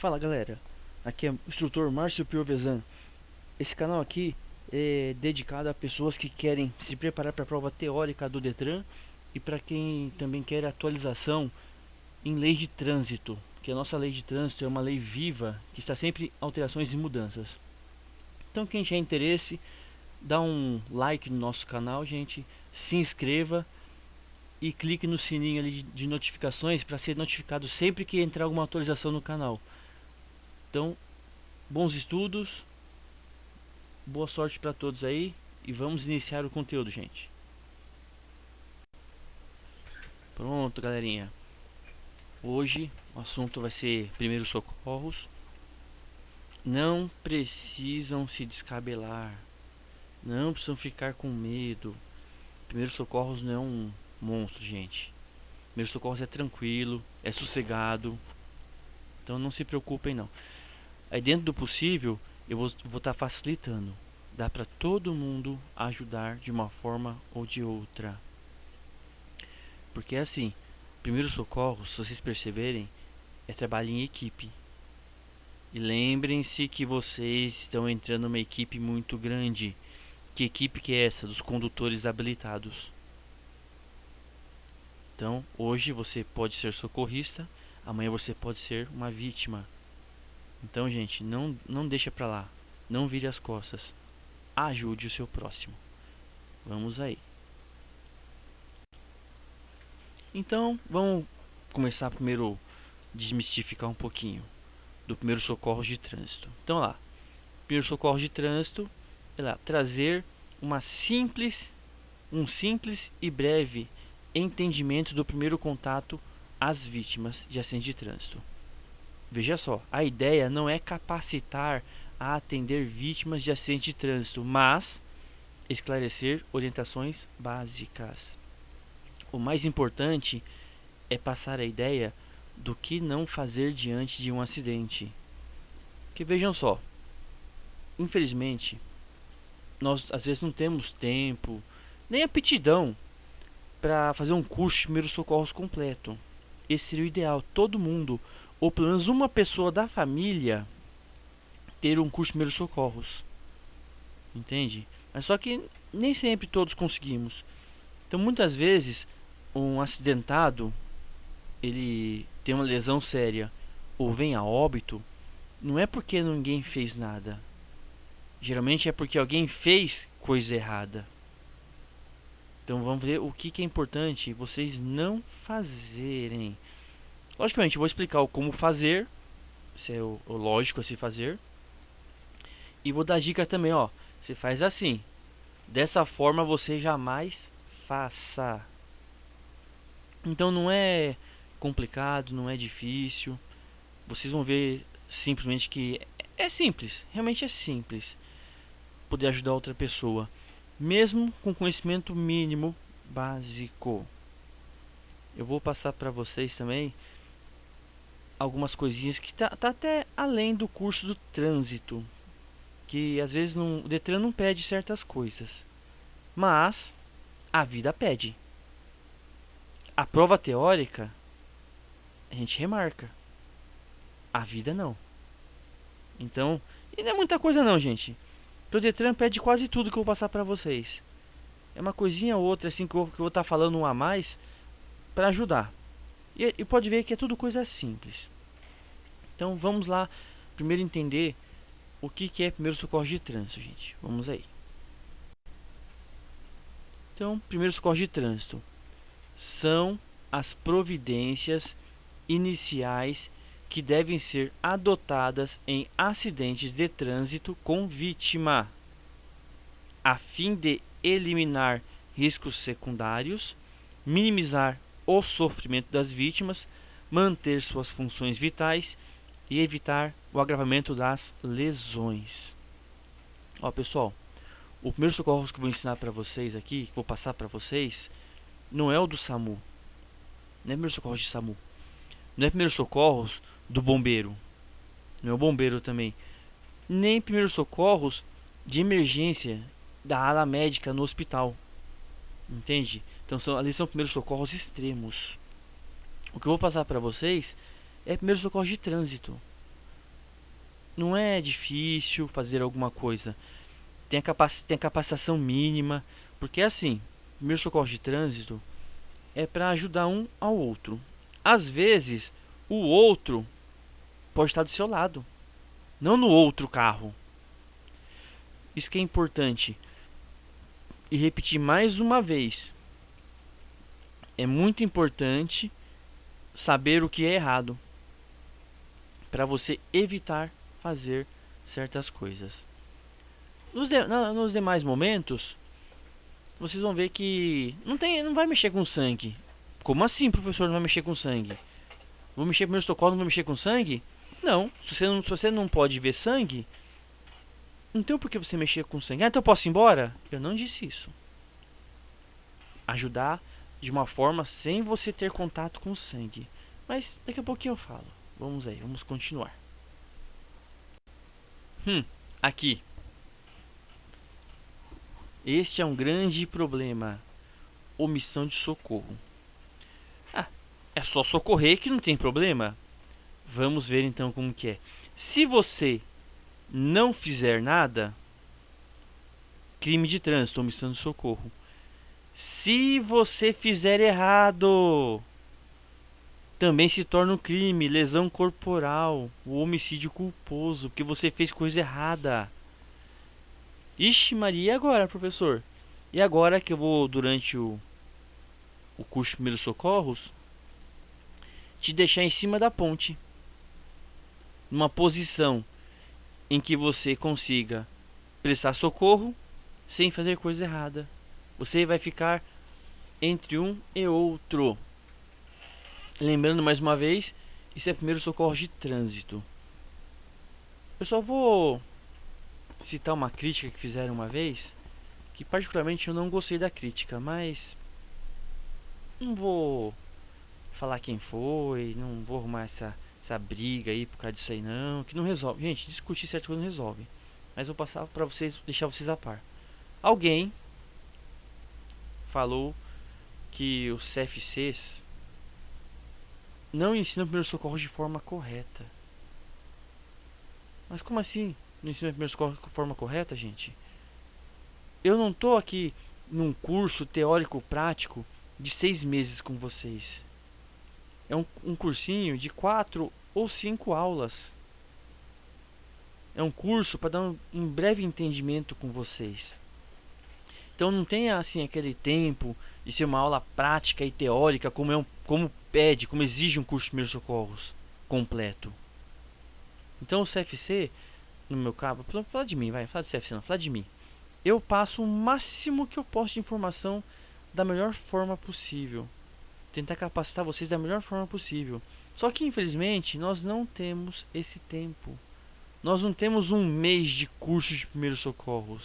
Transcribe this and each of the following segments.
Fala galera, aqui é o instrutor Márcio Piovesan. Esse canal aqui é dedicado a pessoas que querem se preparar para a prova teórica do Detran e para quem também quer atualização em lei de trânsito, que a nossa lei de trânsito é uma lei viva que está sempre em alterações e mudanças. Então quem tiver interesse, dá um like no nosso canal, gente, se inscreva e clique no sininho ali de notificações para ser notificado sempre que entrar alguma atualização no canal. Então, bons estudos, boa sorte para todos aí e vamos iniciar o conteúdo, gente. Pronto, galerinha. Hoje o assunto vai ser primeiros socorros. Não precisam se descabelar, não precisam ficar com medo. Primeiros socorros não é um monstro, gente. Primeiros socorros é tranquilo, é sossegado. Então não se preocupem não. Aí dentro do possível, eu vou estar facilitando. Dá para todo mundo ajudar de uma forma ou de outra. Porque é assim, primeiros socorros, se vocês perceberem, é trabalho em equipe. E lembrem-se que vocês estão entrando numa equipe muito grande. Que equipe que é essa? Dos condutores habilitados. Então, hoje você pode ser socorrista, amanhã você pode ser uma vítima. Então, gente, não deixa pra lá. Não vire as costas. Ajude o seu próximo. Vamos aí. Então, vamos começar primeiro a desmistificar um pouquinho do primeiro socorro de trânsito. Então, lá, primeiro socorro de trânsito é lá, trazer um simples e breve entendimento do primeiro contato às vítimas de acidente de trânsito. Veja só, a ideia não é capacitar a atender vítimas de acidente de trânsito, mas esclarecer orientações básicas. O mais importante é passar a ideia do que não fazer diante de um acidente. Que vejam só, infelizmente, nós às vezes não temos tempo, nem aptidão para fazer um curso de primeiros socorros completo. Esse seria o ideal, todo mundo, ou pelo menos uma pessoa da família, ter um curso de primeiros socorros. Entende? Mas só que nem sempre todos conseguimos. Então muitas vezes um acidentado, ele tem uma lesão séria ou vem a óbito, não é porque ninguém fez nada. Geralmente é porque alguém fez coisa errada. Então vamos ver o que é importante vocês não fazerem. Logicamente, eu vou explicar o como fazer, isso é o lógico a se fazer. E vou dar dica também, ó. Você faz assim. Dessa forma você jamais faça. Então não é complicado, não é difícil. Vocês vão ver simplesmente que é simples, realmente é simples poder ajudar outra pessoa, mesmo com conhecimento mínimo básico. Eu vou passar para vocês também algumas coisinhas que tá até além do curso do trânsito, que às vezes o Detran não pede certas coisas, mas a vida pede. A prova teórica a gente remarca, a vida não. Então, e não é muita coisa não, gente. O Detran pede quase tudo que eu vou passar para vocês. É uma coisinha ou outra assim que eu vou estar falando um a mais para ajudar. E pode ver que é tudo coisa simples. Então vamos lá primeiro entender o que é primeiro socorro de trânsito, gente. Vamos aí. Então, primeiro socorro de trânsito são as providências iniciais que devem ser adotadas em acidentes de trânsito com vítima, a fim de eliminar riscos secundários, minimizar o sofrimento das vítimas, manter suas funções vitais e evitar o agravamento das lesões. Ó, pessoal, o primeiro socorro que eu vou ensinar para vocês aqui, que vou passar para vocês, não é o do SAMU. Não é primeiro socorro de SAMU. Não é primeiro socorros do bombeiro. Não é o bombeiro também. Nem primeiros socorros de emergência da ala médica no hospital. Entende? Então ali são primeiros socorros extremos. O que eu vou passar para vocês é primeiros socorros de trânsito. não é difícil fazer alguma coisa. Tem a capacitação mínima, porque assim, primeiro socorro de trânsito é para ajudar um ao outro. Às vezes, o outro pode estar do seu lado, não no outro carro. Isso que é importante. E repetir mais uma vez. É muito importante saber o que é errado para você evitar fazer certas coisas. Nos demais momentos, vocês vão ver que não vai mexer com sangue. Como assim, professor, não vai mexer com sangue? Vou mexer com primeiro socorro, não vou mexer com sangue? Não, se você não pode ver sangue, não tem por que você mexer com sangue. Ah, então eu posso ir embora? Eu não disse isso. Ajudar de uma forma sem você ter contato com o sangue. Mas daqui a pouquinho eu falo. Vamos aí, vamos continuar. Aqui. Este é um grande problema. Omissão de socorro. Ah, é só socorrer que não tem problema. Vamos ver então como que é. Se você não fizer nada, crime de trânsito, omissão de socorro. Se você fizer errado, também se torna um crime, lesão corporal, o homicídio culposo, porque você fez coisa errada. Ixi Maria, e agora, professor? E agora que eu vou, durante o curso de primeiros socorros, te deixar em cima da ponte, numa posição em que você consiga prestar socorro sem fazer coisa errada. Você vai ficar entre um e outro. Lembrando mais uma vez, isso é primeiro socorro de trânsito. Eu só vou citar uma crítica que fizeram uma vez, que particularmente eu não gostei da crítica, mas não vou falar quem foi, não vou arrumar essa briga aí por causa disso aí não, que não resolve. Gente, discutir certo coisa não resolve. Mas vou passar pra vocês, deixar vocês a par. Alguém falou que os CFCs não ensinam primeiro socorro de forma correta. Mas como assim? Não ensina primeiro socorro de forma correta, gente? Eu não tô aqui num curso teórico prático de 6 meses com vocês. É um cursinho de 4 ou 5 aulas. É um curso para dar um breve entendimento com vocês. Então não tem assim aquele tempo de ser uma aula prática e teórica como exige um curso de primeiros socorros completo. Então o CFC, no meu caso, fala de mim, vai, fala do CFC não, fala de mim. Eu passo o máximo que eu posso de informação da melhor forma possível. Tentar capacitar vocês da melhor forma possível. Só que infelizmente nós não temos esse tempo. Nós não temos um mês de curso de primeiros socorros.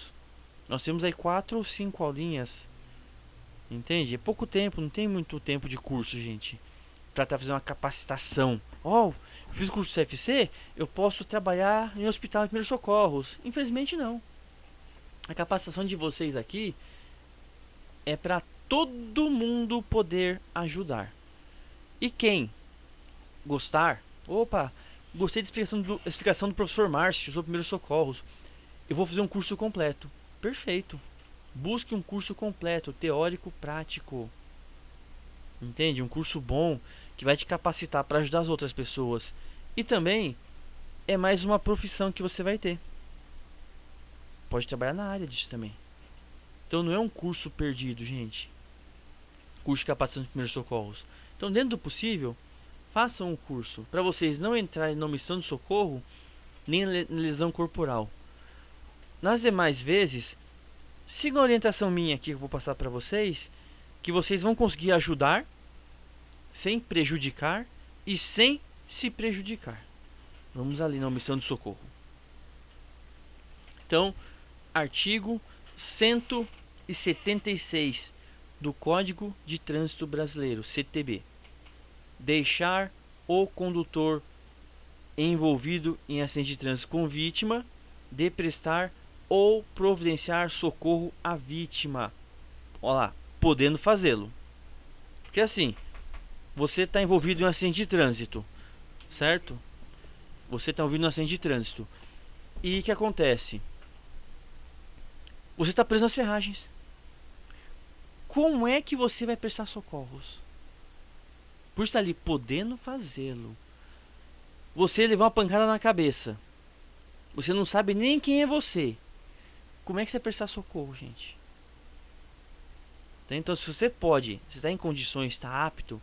Nós temos aí 4 ou 5 aulinhas. Entende? É pouco tempo, não tem muito tempo de curso, gente. Pra estar fazendo uma capacitação. Eu fiz o curso CFC, eu posso trabalhar em hospital de primeiros socorros. Infelizmente não. A capacitação de vocês aqui é para todo mundo poder ajudar. E quem gostar, gostei da explicação do professor Márcio sobre primeiros socorros. Eu vou fazer um curso completo. Perfeito. Busque um curso completo, teórico, prático. Entende? Um curso bom que vai te capacitar para ajudar as outras pessoas. E também é mais uma profissão que você vai ter. Pode trabalhar na área disso também. Então não é um curso perdido, gente. Curso de capacitação de primeiros socorros. Então, dentro do possível, façam um curso para vocês não entrarem na omissão de socorro nem na lesão corporal. Nas demais vezes, sigam a orientação minha aqui que eu vou passar para vocês, que vocês vão conseguir ajudar sem prejudicar e sem se prejudicar. Vamos ali na omissão de socorro. Então, artigo 176 do Código de Trânsito Brasileiro, CTB. Deixar o condutor envolvido em acidente de trânsito com vítima de prestar ou providenciar socorro à vítima. Olha lá, podendo fazê-lo. Porque assim, você está envolvido em um acidente de trânsito, certo? Você está ouvindo um acidente de trânsito. E o que acontece? Você está preso nas ferragens. Como é que você vai prestar socorros? Por estar ali podendo fazê-lo. Você levou uma pancada na cabeça. Você não sabe nem quem é você. Como é que você vai prestar socorro, gente? Então, se você pode, se está em condições, está apto,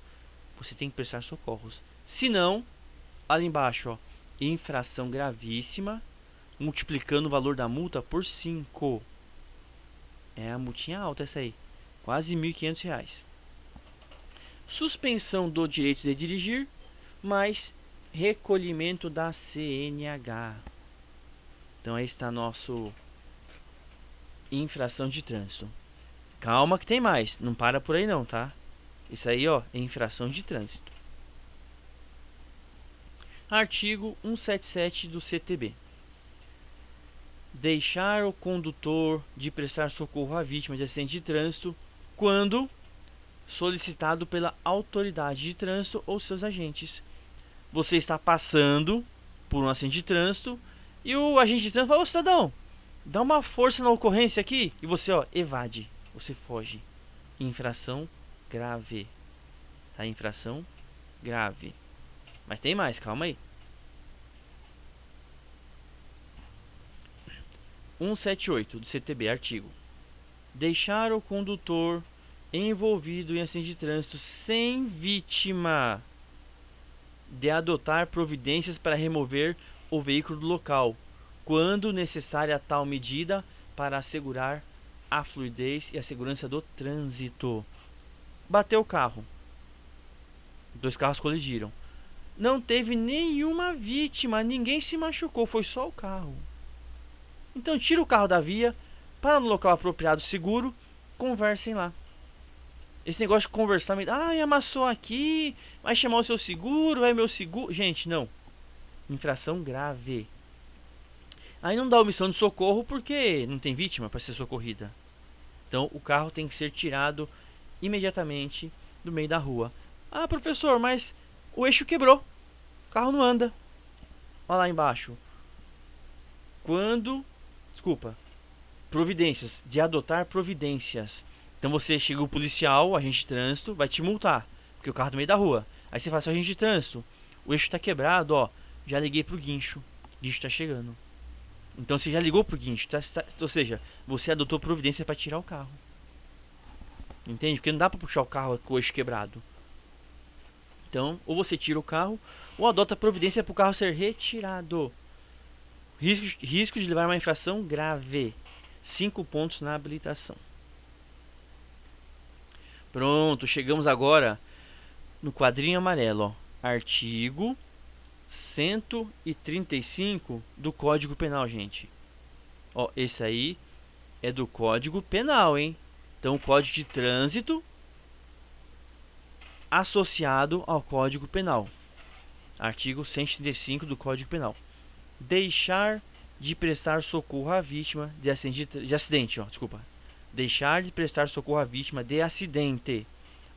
você tem que prestar socorros. Se não, ali embaixo, ó, infração gravíssima, multiplicando o valor da multa por 5. É a multinha alta essa aí. Quase R$ 1.500. Suspensão do direito de dirigir, mais recolhimento da CNH. Então aí está nosso infração de trânsito. Calma que tem mais, não para por aí não, tá? Isso aí, ó, é infração de trânsito. Artigo 177 do CTB. Deixar o condutor de prestar socorro à vítima de acidente de trânsito quando solicitado pela autoridade de trânsito ou seus agentes. Você está passando por um acidente de trânsito e o agente de trânsito fala: ô cidadão, dá uma força na ocorrência aqui. E você, ó, evade, você foge. Infração grave. Tá? Infração grave. Mas tem mais, calma aí. 178 do CTB, artigo. Deixar o condutor envolvido em acidente de trânsito sem vítima de adotar providências para remover o veículo do local, quando necessária tal medida para assegurar a fluidez e a segurança do trânsito. Bateu o carro. 2 carros colidiram. Não teve nenhuma vítima, ninguém se machucou, foi só o carro. Então tira o carro da via, para no local apropriado, seguro, conversem lá. Esse negócio de conversar, amassou aqui, vai chamar o seu seguro, vai meu seguro. Gente, não. Infração grave. Aí não dá omissão de socorro porque não tem vítima para ser socorrida. Então o carro tem que ser tirado imediatamente do meio da rua. Ah, professor, mas o eixo quebrou. O carro não anda. Olha lá embaixo. Providências. De adotar providências. Então você chega o policial, o agente de trânsito, vai te multar. Porque o carro é do meio da rua. Aí você fala: seu agente de trânsito, o eixo está quebrado, ó. Já liguei pro guincho. O guincho está chegando. Então você já ligou pro guincho. Ou seja, você adotou providência para tirar o carro. Entende? Porque não dá para puxar o carro com o eixo quebrado. Então, ou você tira o carro, ou adota providência para o carro ser retirado. Risco de levar uma infração grave. 5 pontos na habilitação. Pronto, chegamos agora no quadrinho amarelo, ó. Artigo 135 do Código Penal, gente. Ó, esse aí é do Código Penal, hein? Então, o Código de Trânsito associado ao Código Penal. Artigo 135 do Código Penal. Deixar de prestar socorro à vítima de acidente, Deixar de prestar socorro à vítima de acidente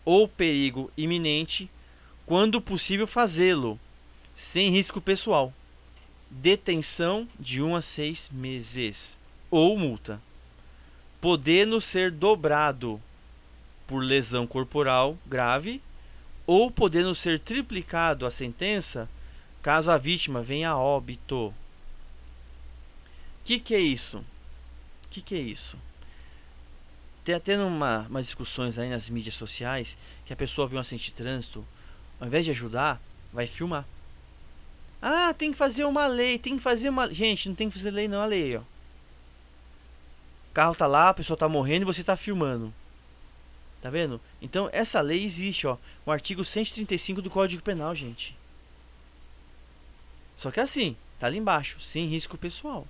ou perigo iminente, quando possível fazê-lo, sem risco pessoal. Detenção de 1 a 6 meses ou multa. Podendo ser dobrado por lesão corporal grave ou podendo ser triplicado a sentença caso a vítima venha a óbito. Que é isso? Que é isso? Tem até umas discussões aí nas mídias sociais que a pessoa vê um acidente de trânsito, ao invés de ajudar, vai filmar. Ah, tem que fazer uma lei, tem que fazer uma... Gente, não tem que fazer lei não, a lei, ó. O carro tá lá, a pessoa tá morrendo e você tá filmando. Tá vendo? Então, essa lei existe, ó. O artigo 135 do Código Penal, gente. Só que assim, tá ali embaixo, sem risco pessoal.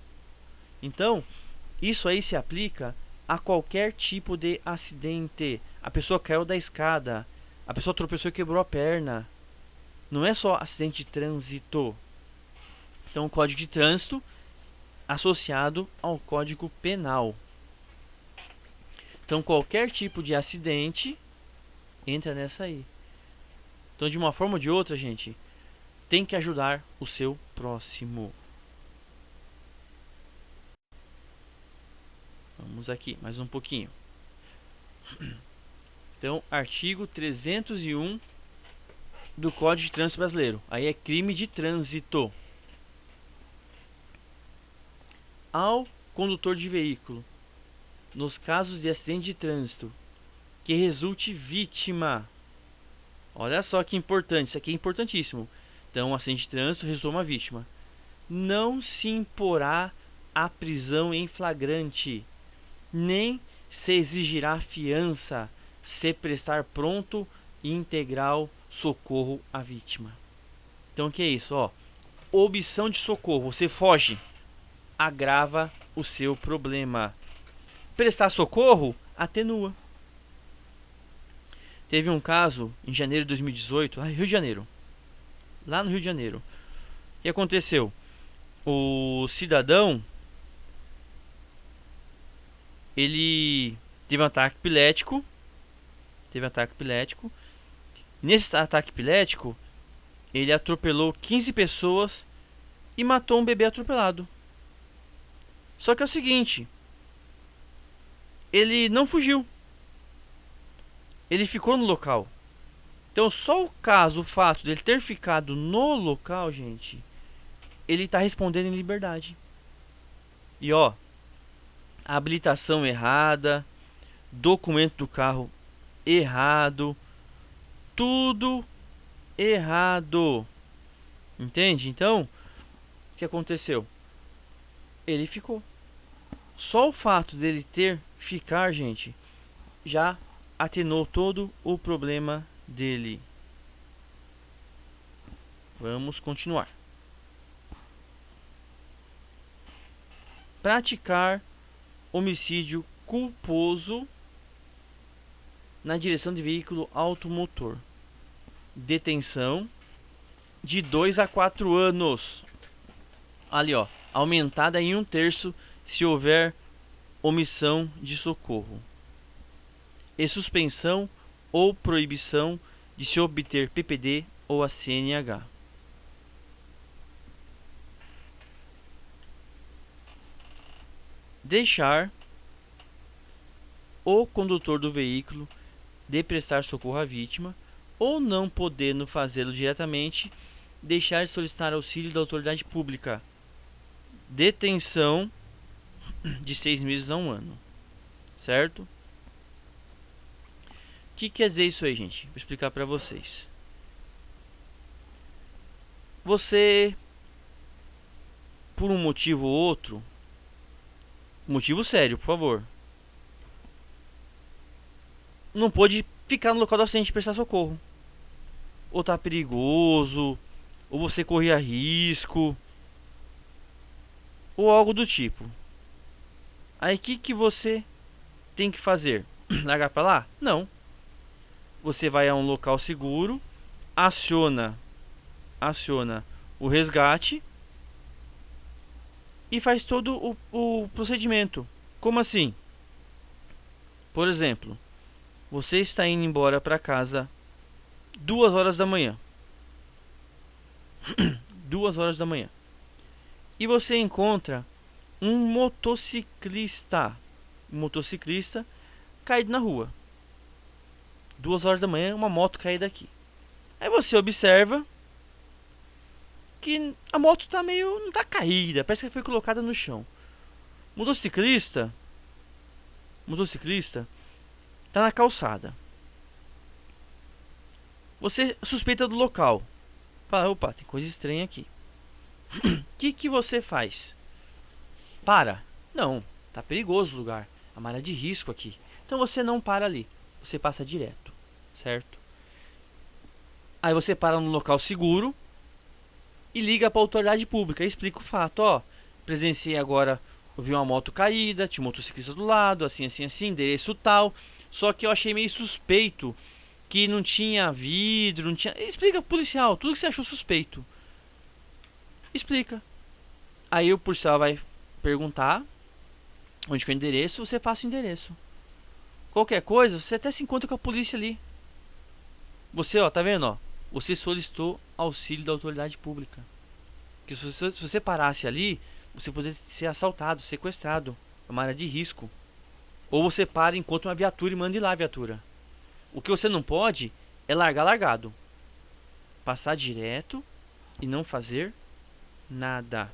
Então, isso aí se aplica a qualquer tipo de acidente. A pessoa caiu da escada, a pessoa tropeçou e quebrou a perna. Não é só acidente de trânsito. Então, o Código de Trânsito associado ao Código Penal. Então, qualquer tipo de acidente entra nessa aí. Então, de uma forma ou de outra, gente, tem que ajudar o seu próximo. Vamos aqui, mais um pouquinho. Então, artigo 301 do Código de Trânsito Brasileiro. Aí é crime de trânsito. Ao condutor de veículo, nos casos de acidente de trânsito, que resulte vítima. Olha só que importante, isso aqui é importantíssimo. Então, acidente de trânsito resultou uma vítima. Não se imporá a prisão em flagrante, nem se exigirá fiança, se prestar pronto e integral socorro à vítima. Então, o que é isso? Ó, omissão de socorro, você foge, agrava o seu problema. Prestar socorro, atenua. Teve um caso em janeiro de 2018, Rio de Janeiro. Lá no Rio de Janeiro. O que aconteceu? O cidadão, ele teve um ataque epilético. Nesse ataque epilético, ele atropelou 15 pessoas e matou um bebê atropelado. Só que é o seguinte, ele não fugiu. Ele ficou no local. Então, só o fato de ele ter ficado no local, gente, ele está respondendo em liberdade. E ó, habilitação errada, documento do carro errado, tudo errado. Entende? Então, o que aconteceu? Ele ficou. Só o fato dele ficar, gente, já atenuou todo o problema dele. Vamos continuar. Praticar homicídio culposo na direção de veículo automotor. Detenção de 2 a 4 anos. Ali, ó, aumentada em 1/3 se houver omissão de socorro. E suspensão ou proibição de se obter PPD ou a CNH. Deixar o condutor do veículo de prestar socorro à vítima, ou não podendo fazê-lo diretamente, deixar de solicitar auxílio da autoridade pública. Detenção de 6 meses a 1 ano. Certo? O que quer dizer isso aí, gente? Vou explicar para vocês. Você, por um motivo ou outro, motivo sério, por favor, não pôde ficar no local do acidente e prestar socorro. Ou tá perigoso, ou você corria risco, ou algo do tipo. Aí o que você tem que fazer? Largar pra lá? Não. Você vai a um local seguro, aciona o resgate e faz todo o procedimento. Como assim? Por exemplo, você está indo embora para casa 2 horas da manhã. 2 horas da manhã. E você encontra um motociclista caído na rua. 2 horas da manhã, uma moto caída aqui. Aí você observa que a moto tá não tá caída, parece que foi colocada no chão. Motociclista tá na calçada. Você suspeita do local. Fala, opa, tem coisa estranha aqui. O que você faz? Para? Não, tá perigoso o lugar. A área de risco aqui. Então você não para ali. Você passa direto, certo? Aí você para no local seguro e liga para a autoridade pública. Explica o fato, ó. Presenciei agora, eu vi uma moto caída, tinha um motociclista do lado, assim, endereço tal. Só que eu achei meio suspeito que não tinha vidro, não tinha... Explica pro policial, tudo que você achou suspeito. Explica. Aí o policial vai perguntar onde que é o endereço, você passa o endereço. Qualquer coisa, você até se encontra com a polícia ali. Você, ó, tá vendo, ó? Você solicitou auxílio da autoridade pública. Porque se você parasse ali, você poderia ser assaltado, sequestrado. É uma área de risco. Ou você para enquanto uma viatura e manda ir lá a viatura. O que você não pode é largar largado. Passar direto e não fazer nada.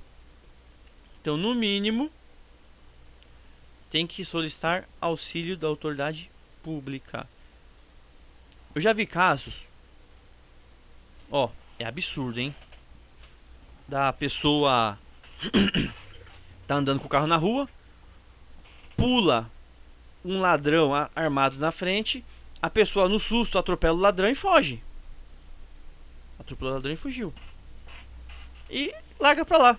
Então, no mínimo, tem que solicitar auxílio da autoridade pública. Eu já vi casos, ó, é absurdo, hein? Da pessoa tá andando com o carro na rua, pula um ladrão armado na frente, a pessoa no susto atropela o ladrão e foge. Atropelou o ladrão e fugiu. E larga pra lá.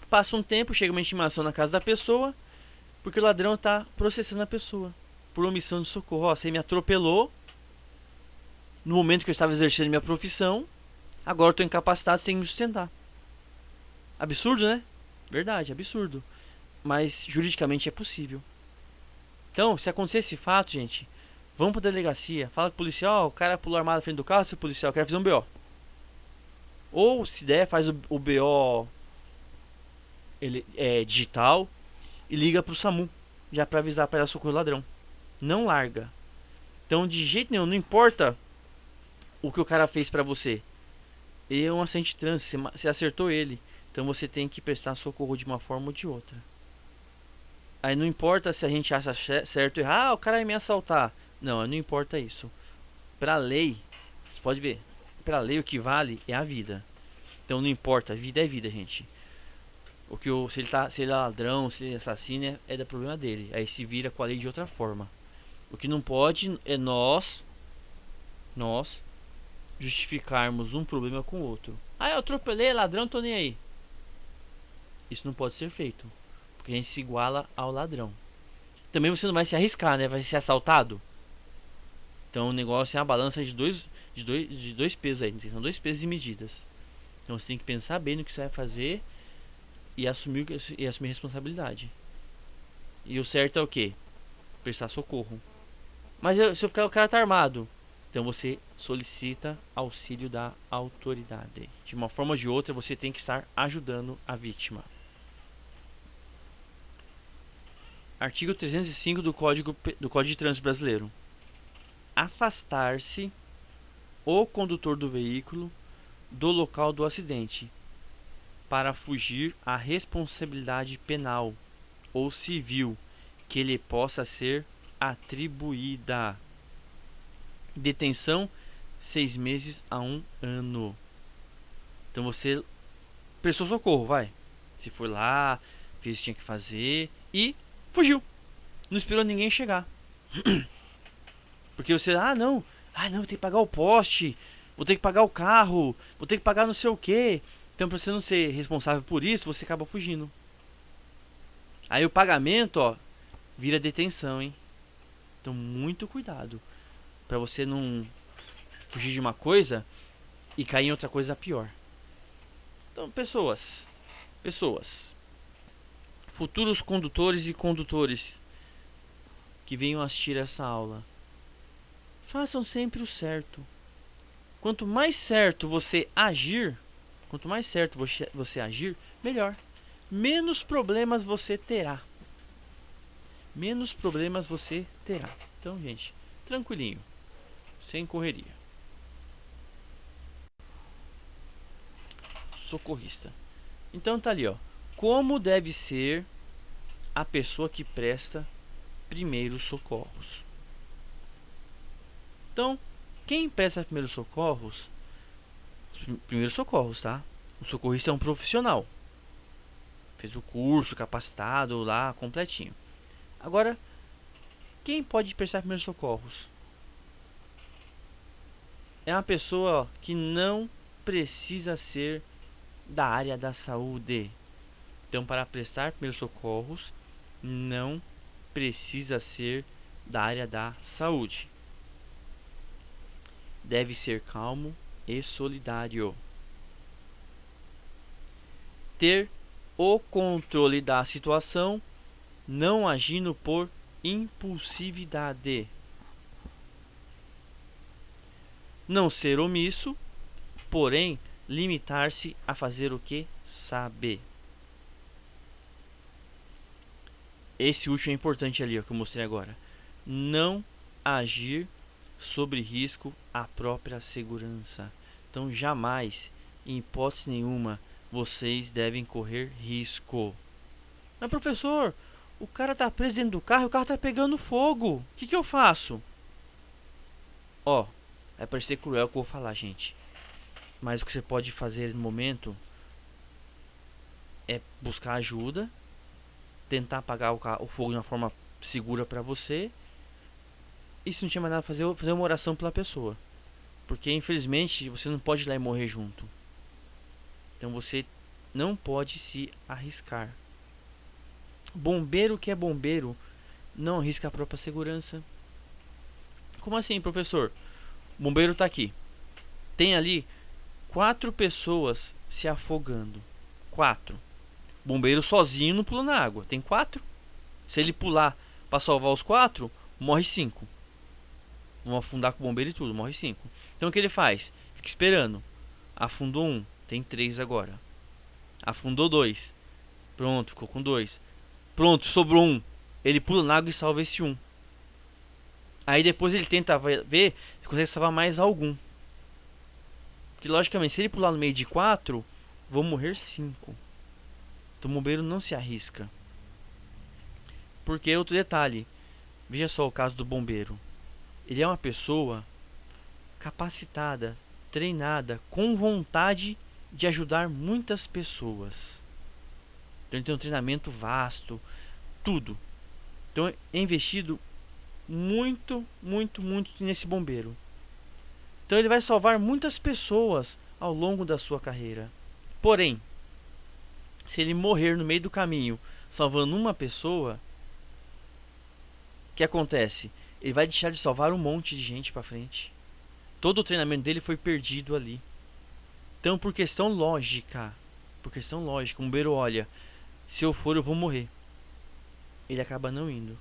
Passa um tempo, chega uma intimação na casa da pessoa, porque o ladrão tá processando a pessoa por omissão de socorro. Ó, você me atropelou no momento que eu estava exercendo minha profissão, agora eu tô incapacitado sem me sustentar. Absurdo, né? Verdade, absurdo. Mas juridicamente é possível. Então, se acontecer esse fato, gente, vamos pra delegacia, fala com o policial, o cara pulou armado na frente do carro, seu policial, quer fazer um BO. Ou, se der, faz o BO digital e liga pro SAMU, já pra avisar pra ela socorrer o ladrão. Não larga. Então, de jeito nenhum, não importa o que o cara fez pra você. Ele é um acidente de trânsito, você acertou ele. Então você tem que prestar socorro de uma forma ou de outra. Aí não importa se a gente acha certo ou errado, o cara vai me assaltar. Não, não importa isso. Pra lei, você pode ver, pra lei o que vale é a vida. Então não importa, vida é vida, gente. Se ele é ladrão, se ele é assassino, é da problema dele. Aí se vira com a lei de outra forma. O que não pode é nós justificarmos um problema com o outro. Ah, eu atropelei, ladrão, tô nem aí. Isso não pode ser feito, porque a gente se iguala ao ladrão. Também você não vai se arriscar, né? Vai ser assaltado. Então o negócio é uma balança de dois pesos aí. São dois pesos e medidas. Então você tem que pensar bem no que você vai fazer e assumir responsabilidade. E o certo é o quê? Prestar socorro. Mas se o cara tá armado, então você solicita auxílio da autoridade. De uma forma ou de outra, você tem que estar ajudando a vítima. Artigo 305 do Código de Trânsito Brasileiro. Afastar-se o condutor do veículo do local do acidente para fugir à responsabilidade penal ou civil que lhe possa ser atribuída. Detenção 6 meses a 1 ano. Então você prestou socorro, vai. Você foi lá, fez o que tinha que fazer e fugiu. Não esperou ninguém chegar. Porque você, não, tem que pagar o poste, vou ter que pagar o carro, vou ter que pagar não sei o que. Então, pra você não ser responsável por isso, você acaba fugindo. Aí o pagamento, vira detenção, hein? Então, muito cuidado pra você não fugir de uma coisa e cair em outra coisa pior. Então, pessoas, futuros condutores e condutores que venham assistir essa aula, façam sempre o certo. Quanto mais certo você agir, melhor. Menos problemas você terá. Então, gente, tranquilinho, sem correria. Socorrista. Então tá ali, como deve ser a pessoa que presta primeiros socorros. Então, quem presta primeiros socorros, tá? O socorrista é um profissional. Fez o curso, capacitado lá, completinho. Agora, quem pode prestar primeiros socorros? É uma pessoa que não precisa ser da área da saúde. Então, para prestar primeiros socorros, não precisa ser da área da saúde. Deve ser calmo e solidário. Ter o controle da situação, não agindo por impulsividade. Não ser omisso porém limitar-se a fazer o que sabe. Esse último é importante ali, ó, que eu mostrei agora. Não agir sobre risco à própria segurança. Então jamais, em hipótese nenhuma, vocês devem correr risco. Mas professor, o cara tá preso dentro do carro e o carro tá pegando fogo. O que eu faço? Ó, vai parecer cruel o que eu vou falar, gente. Mas o que você pode fazer no momento é buscar ajuda, tentar apagar o fogo de uma forma segura para você. E se não tinha mais nada a fazer, fazer uma oração pela pessoa. Porque infelizmente você não pode ir lá e morrer junto. Então você não pode se arriscar. Bombeiro que é bombeiro não arrisca a própria segurança. Como assim, professor? O bombeiro tá aqui. Tem ali 4 pessoas se afogando. 4. Bombeiro sozinho não pula na água. Tem 4. Se ele pular para salvar os 4, morre 5. Vão afundar com o bombeiro e tudo, morre 5. Então o que ele faz? Fica esperando. Afundou 1, tem 3 agora. Afundou 2. Pronto, ficou com 2. Pronto, sobrou 1. Ele pula na água e salva esse 1. Aí depois ele tenta ver se consegue salvar mais algum. Porque logicamente, se ele pular no meio de 4, vão morrer 5. Então o bombeiro não se arrisca. Porque outro detalhe, veja só o caso do bombeiro. Ele é uma pessoa capacitada, treinada, com vontade de ajudar muitas pessoas. Então ele tem um treinamento vasto, tudo. Então é investido muito nesse bombeiro. Então ele vai salvar muitas pessoas ao longo da sua carreira. Porém, se ele morrer no meio do caminho salvando uma pessoa, o que acontece? Ele vai deixar de salvar um monte de gente para frente. Todo o treinamento dele foi perdido ali. Então, por questão lógica, o bombeiro olha, se eu for eu vou morrer. Ele acaba não indo.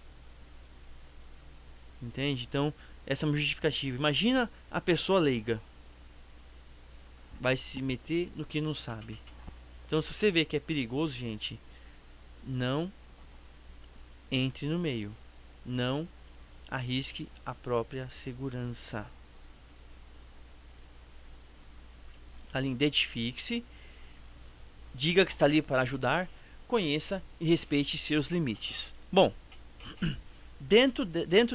Entende? Então, essa é uma justificativa. Imagina a pessoa leiga. Vai se meter no que não sabe. Então, se você vê que é perigoso, gente, não entre no meio. Não arrisque a própria segurança. Ali, identifique-se, diga que está ali para ajudar, conheça e respeite seus limites. Bom, dentro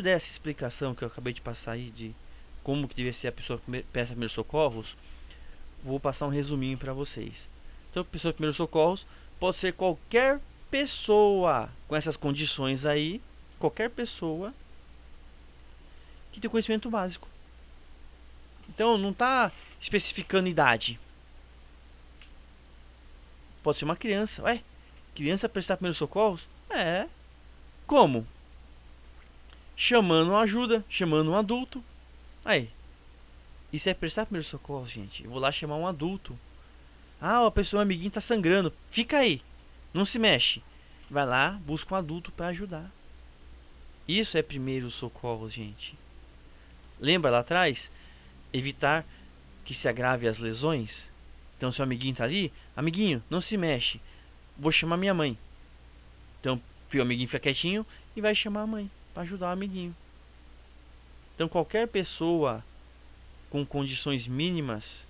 dessa explicação que eu acabei de passar aí de como que deve ser a pessoa que presta primeiros socorros, vou passar um resuminho para vocês. Então, a pessoa de primeiros socorros pode ser qualquer pessoa com essas condições aí, qualquer pessoa que tem conhecimento básico. Então, não está especificando idade. Pode ser uma criança. Ué, criança prestar primeiros socorros? É. Como? Chamando ajuda, chamando um adulto. Aí. Isso é prestar primeiros socorros, gente. Eu vou lá chamar um adulto. Ah, a pessoa, amiguinho, tá sangrando. Fica aí. Não se mexe. Vai lá, busca um adulto para ajudar. Isso é primeiros socorros, gente. Lembra lá atrás? Evitar que se agrave as lesões. Então, se o amiguinho tá ali, amiguinho, não se mexe. Vou chamar minha mãe. Então, o amiguinho fica quietinho e vai chamar a mãe para ajudar o amiguinho. Então, qualquer pessoa com condições mínimas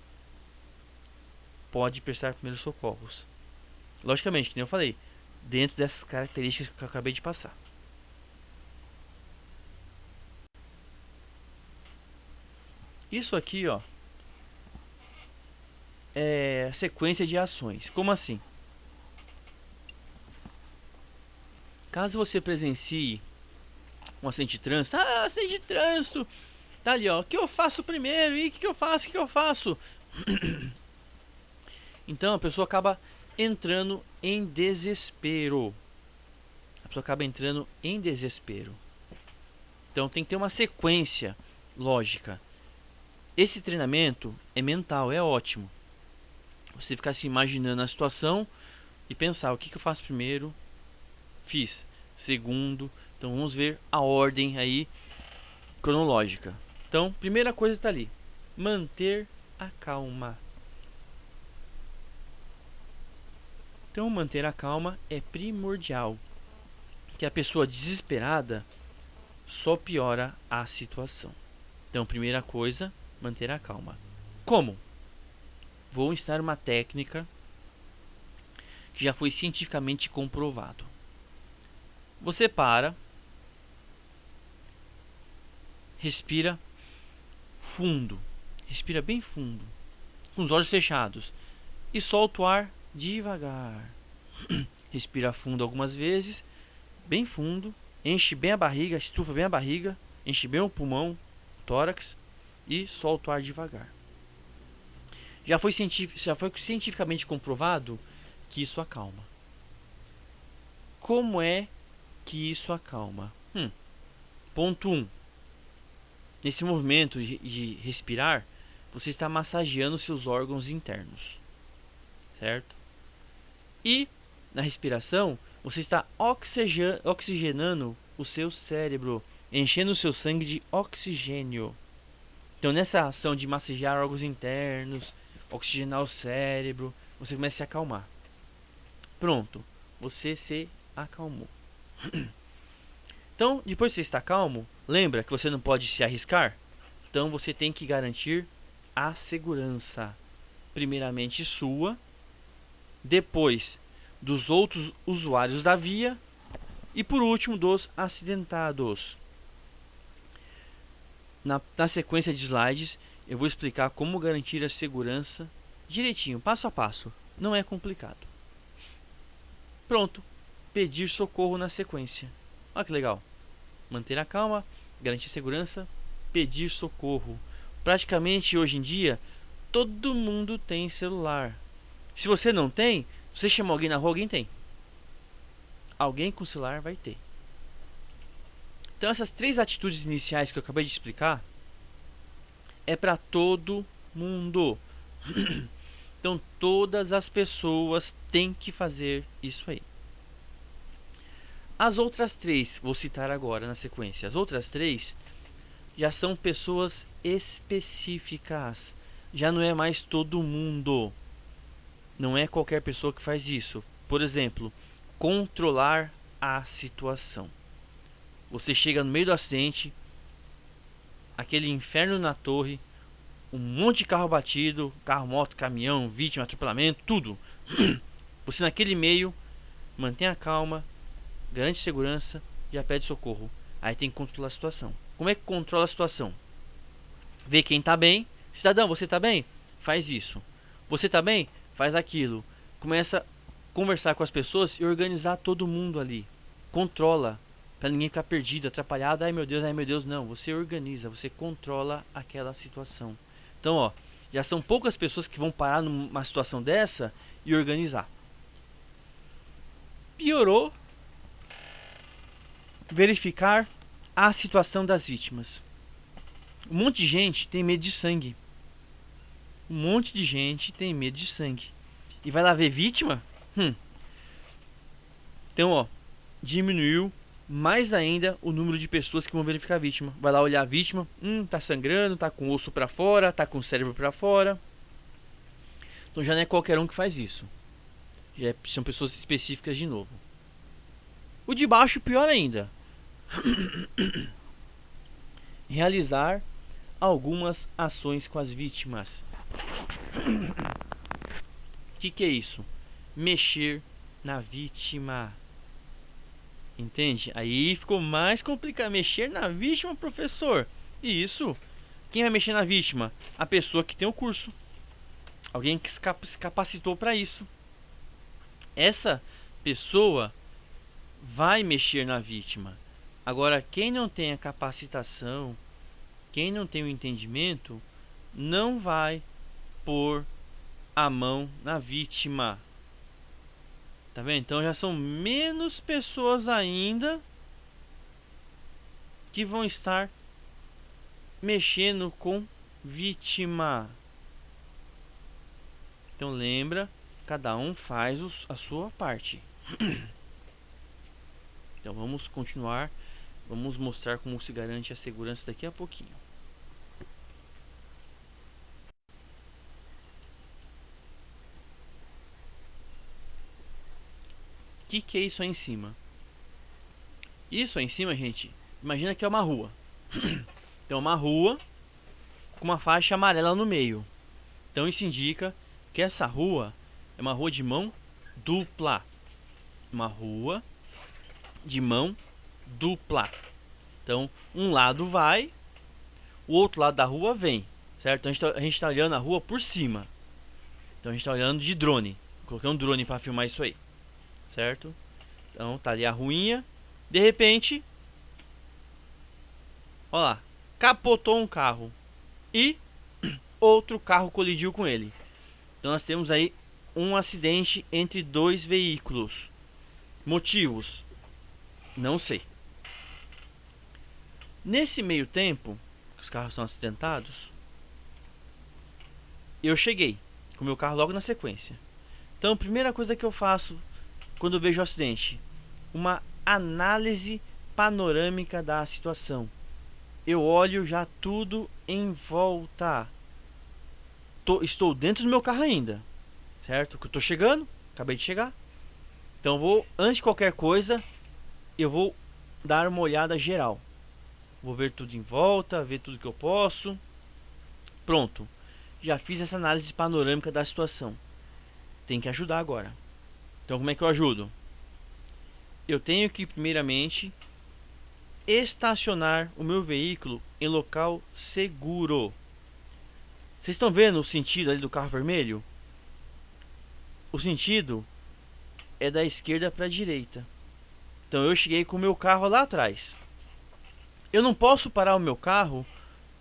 pode prestar primeiros socorros. Logicamente, como eu falei, dentro dessas características que eu acabei de passar. Isso aqui, ó, é sequência de ações. Como assim? Caso você presencie um acidente de trânsito, acidente de trânsito, tá ali, ó, o que eu faço primeiro? E o que eu faço? O que eu faço? Então a pessoa acaba entrando em desespero. Então tem que ter uma sequência lógica. Esse treinamento é mental, é ótimo. Você ficar se imaginando a situação e pensar o que eu faço primeiro. Fiz. Segundo. Então vamos ver a ordem aí cronológica. Então, primeira coisa está ali: manter a calma. Então manter a calma é primordial, que a pessoa desesperada só piora a situação. Então, primeira coisa, manter a calma. Como? Vou ensinar uma técnica que já foi cientificamente comprovado. Você para, respira fundo, respira bem fundo, com os olhos fechados, e solta o ar devagar. Respira fundo algumas vezes, bem fundo, enche bem a barriga, estufa bem a barriga, enche bem o pulmão, o tórax, e solta o ar devagar. Já foi cientificamente comprovado que isso acalma. Como é que isso acalma? Ponto 1. Nesse movimento de respirar, você está massageando seus órgãos internos, certo? E na respiração, você está oxigenando o seu cérebro, enchendo o seu sangue de oxigênio. Então, nessa ação de massagear órgãos internos, oxigenar o cérebro, você começa a se acalmar. Pronto, você se acalmou. Então, depois que você está calmo, lembra que você não pode se arriscar? Então, você tem que garantir a segurança. Primeiramente sua, depois dos outros usuários da via e por último dos acidentados. Na sequência de slides, eu vou explicar como garantir a segurança direitinho, passo a passo. Não é complicado. Pronto. Pedir socorro na sequência. Olha que legal. Manter a calma, garantir segurança, pedir socorro. Praticamente hoje em dia, todo mundo tem celular. Se você não tem, se você chamar alguém na rua, alguém tem. Alguém com celular vai ter. Então essas 3 atitudes iniciais que eu acabei de explicar é para todo mundo. Então todas as pessoas têm que fazer isso aí. As outras 3, vou citar agora na sequência. As outras 3 já são pessoas específicas. Já não é mais todo mundo. Não é qualquer pessoa que faz isso. Por exemplo, controlar a situação. Você chega no meio do acidente, aquele inferno na torre, um monte de carro batido, carro, moto, caminhão, vítima, atropelamento, tudo. Você naquele meio, mantém a calma, garante segurança, já pede socorro. Aí tem que controlar a situação. Como é que controla a situação? Vê quem está bem. Cidadão, você está bem? Faz isso. Você está bem? Faz aquilo. Começa a conversar com as pessoas e organizar todo mundo ali. Controla. Para ninguém ficar perdido, atrapalhado. Ai meu Deus, não. Você organiza, você controla aquela situação. Então, ó, já são poucas pessoas que vão parar numa situação dessa e organizar. Piorou. Verificar a situação das vítimas. Um monte de gente tem medo de sangue. Um monte de gente tem medo de sangue. E vai lá ver vítima? Então, ó, diminuiu mais ainda o número de pessoas que vão verificar a vítima. Vai lá olhar a vítima, tá sangrando, tá com o osso para fora, tá com o cérebro para fora. Então já não é qualquer um que faz isso. Já são pessoas específicas de novo. O de baixo pior ainda. Realizar algumas ações com as vítimas. O que é isso? Mexer na vítima. Entende? Aí ficou mais complicado. Mexer na vítima, professor. E isso, quem vai mexer na vítima? A pessoa que tem o curso. Alguém que se capacitou para isso. Essa pessoa vai mexer na vítima. Agora, quem não tem a capacitação, quem não tem o entendimento, não vai pôr a mão na vítima. Tá vendo? Então já são menos pessoas ainda que vão estar mexendo com vítima. Então lembra, cada um faz a sua parte. Então vamos continuar. Vamos mostrar como se garante a segurança daqui a pouquinho. que é isso aí em cima? Isso aí em cima, gente, imagina que é uma rua. Então uma rua com uma faixa amarela no meio. Então isso indica que essa rua é uma rua de mão dupla. Uma rua de mão dupla. Então um lado vai, o outro lado da rua vem, certo? Então a gente está olhando a rua por cima. Então a gente está olhando de drone. Coloquei um drone para filmar isso aí, certo? Então tá ali a ruinha. De repente, olha lá, capotou um carro e outro carro colidiu com ele. Então nós temos aí um acidente entre dois veículos. Motivos? Não sei. Nesse meio tempo que os carros são acidentados, eu cheguei com o meu carro logo na sequência. Então a primeira coisa que eu faço quando eu vejo o acidente, uma análise panorâmica da situação. Eu olho já tudo em volta. Estou dentro do meu carro ainda, certo? Que eu estou chegando, acabei de chegar. Então vou, antes de qualquer coisa, eu vou dar uma olhada geral. Vou ver tudo em volta, ver tudo que eu posso. Pronto, já fiz essa análise panorâmica da situação. Tem que ajudar agora. Então como é que eu ajudo? Eu tenho que primeiramente estacionar o meu veículo em local seguro. Vocês estão vendo o sentido ali do carro vermelho? O sentido é da esquerda para a direita. Então eu cheguei com o meu carro lá atrás. Eu não posso parar o meu carro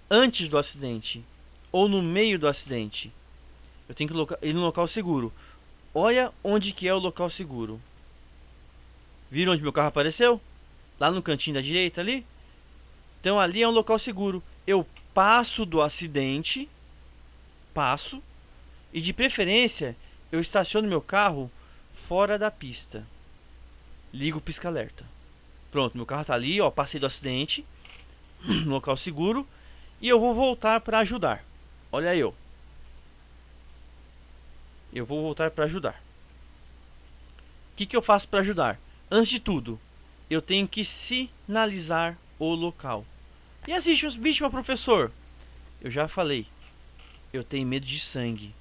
antes do acidente ou no meio do acidente. Eu tenho que ir no local seguro. Olha onde que é o local seguro. Viram onde meu carro apareceu? Lá no cantinho da direita ali? Então ali é um local seguro. Eu passo do acidente, passo, e de preferência eu estaciono meu carro fora da pista. Ligo o pisca-alerta. Pronto, meu carro está ali, ó, passei do acidente, no local seguro, e eu vou voltar para ajudar. Olha eu. Eu vou voltar para ajudar. O que eu faço para ajudar? Antes de tudo, eu tenho que sinalizar o local. E as vítimas, professor? Eu já falei. Eu tenho medo de sangue.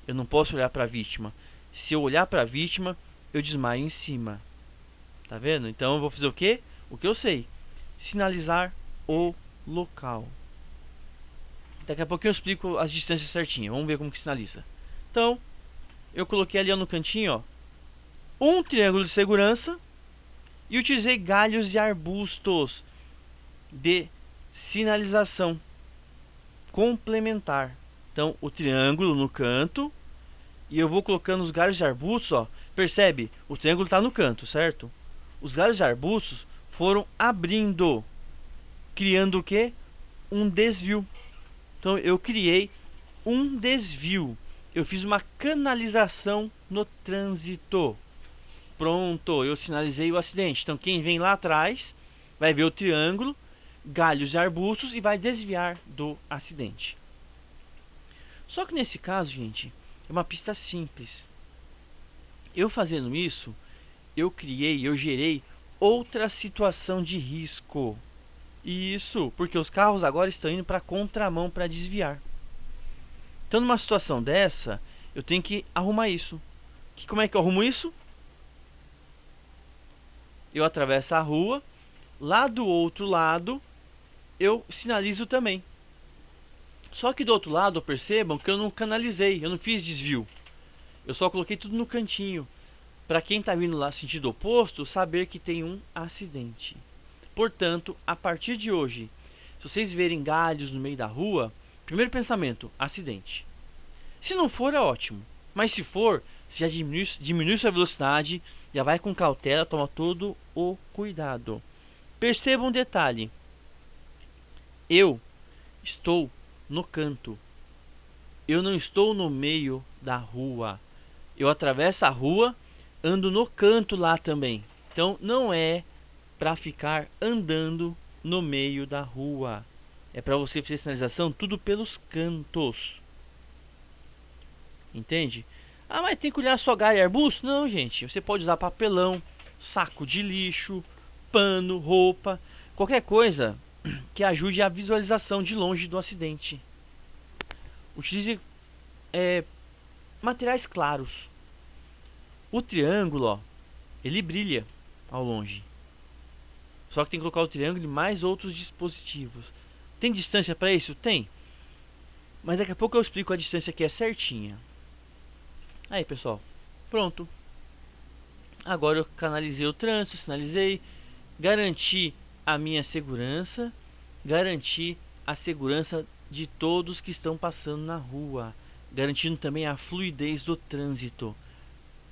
Eu não posso olhar para a vítima. Se eu olhar para a vítima, eu desmaio em cima. Tá vendo? Então eu vou fazer o quê? O que eu sei. Sinalizar o local. Daqui a pouquinho eu explico as distâncias certinhas. Vamos ver como que sinaliza. Então, eu coloquei ali no cantinho, ó, um triângulo de segurança e utilizei galhos e arbustos de sinalização complementar. Então, o triângulo no canto e eu vou colocando os galhos de arbustos, ó. Percebe? O triângulo está no canto, certo? Os galhos de arbustos foram abrindo, criando o que? Um desvio. Então, eu criei um desvio. Eu fiz uma canalização no trânsito. Pronto, eu sinalizei o acidente. Então quem vem lá atrás vai ver o triângulo, galhos e arbustos e vai desviar do acidente. Só que nesse caso, gente, é uma pista simples. Eu fazendo isso, eu gerei outra situação de risco. Isso, porque os carros agora estão indo para contramão para desviar. Então numa situação dessa, eu tenho que arrumar isso. Como é que eu arrumo isso? Eu atravesso a rua, lá do outro lado eu sinalizo também. Só que do outro lado percebam que eu não canalizei, eu não fiz desvio. Eu só coloquei tudo no cantinho, para quem está vindo lá sentido oposto saber que tem um acidente. Portanto, a partir de hoje, se vocês verem galhos no meio da rua, primeiro pensamento, acidente. Se não for, é ótimo. Mas se for, você já diminui sua velocidade, já vai com cautela, toma todo o cuidado. Perceba um detalhe. Eu estou no canto. Eu não estou no meio da rua. Eu atravesso a rua, ando no canto lá também. Então não é para ficar andando no meio da rua. É para você fazer sinalização tudo pelos cantos. Entende? Ah, mas tem que olhar só galho e arbusto? Não, gente. Você pode usar papelão. saco de lixo, pano, roupa, qualquer coisa que ajude a visualização de longe do acidente. Utilize materiais claros. O triângulo, ó, ele brilha ao longe. Só que tem que colocar o triângulo e mais outros dispositivos. Tem distância para isso? Tem. Mas daqui a pouco eu explico a distância que é certinha. Aí, pessoal, pronto. Agora eu canalizei o trânsito, sinalizei, garanti a minha segurança, garanti a segurança de todos que estão passando na rua, garantindo também a fluidez do trânsito.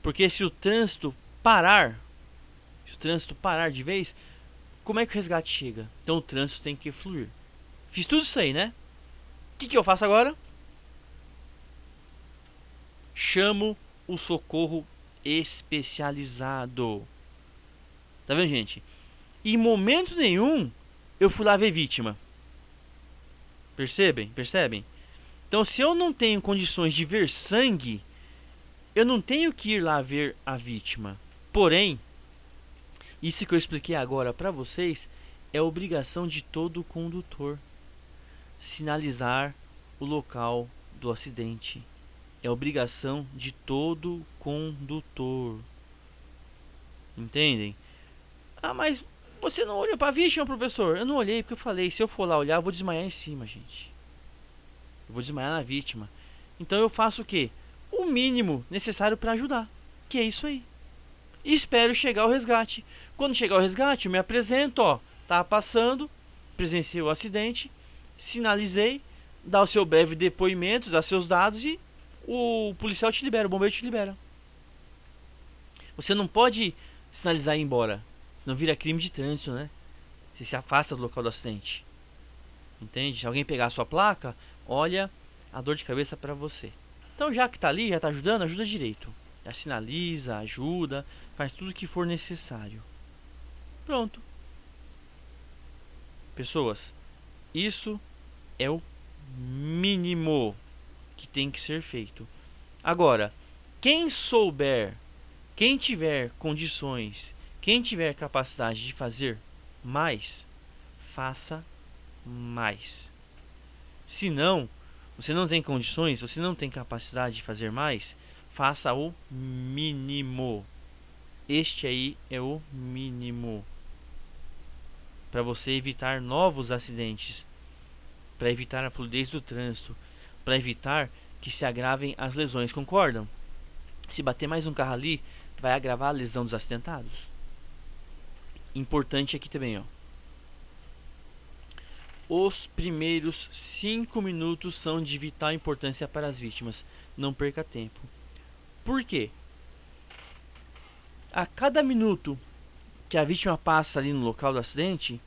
Porque se o trânsito parar de vez, como é que o resgate chega? Então o trânsito tem que fluir. Fiz tudo isso aí, né? O que eu faço agora? Chamo o socorro especializado. Tá vendo, gente? Em momento nenhum eu fui lá ver vítima. Percebem? Então, se eu não tenho condições de ver sangue, eu não tenho que ir lá ver a vítima. Porém, isso que eu expliquei agora para vocês é obrigação de todo condutor. Sinalizar o local do acidente. É obrigação de todo condutor. Entendem? Ah, mas você não olhou para a vítima, professor? Eu não olhei porque eu falei, se eu for lá olhar, eu vou desmaiar em cima, gente. Eu vou desmaiar na vítima. Então eu faço o quê? O mínimo necessário para ajudar, que é isso aí. E espero chegar ao resgate. Quando chegar ao resgate, eu me apresento, ó, tá passando, presenciei o acidente, sinalizei, dá o seu breve depoimento, dá seus dados e o policial te libera, o bombeiro te libera. Você não pode sinalizar e ir embora, senão vira crime de trânsito, né? Você se afasta do local do acidente. Entende? Se alguém pegar a sua placa, olha a dor de cabeça para você. Então já que tá ali, já tá ajudando, ajuda direito. Já sinaliza, ajuda, faz tudo o que for necessário. Pronto. Pessoas, isso é o mínimo que tem que ser feito. Agora, quem souber, quem tiver condições, quem tiver capacidade de fazer mais, faça mais. Se não, você não tem condições, você não tem capacidade de fazer mais, faça o mínimo. Este aí é o mínimo para você evitar novos acidentes, para evitar a fluidez do trânsito, para evitar que se agravem as lesões, concordam? Se bater mais um carro ali, vai agravar a lesão dos acidentados. Importante aqui também, ó. Os primeiros 5 minutos são de vital importância para as vítimas. Não perca tempo. Por quê? A cada minuto que a vítima passa ali no local do acidente,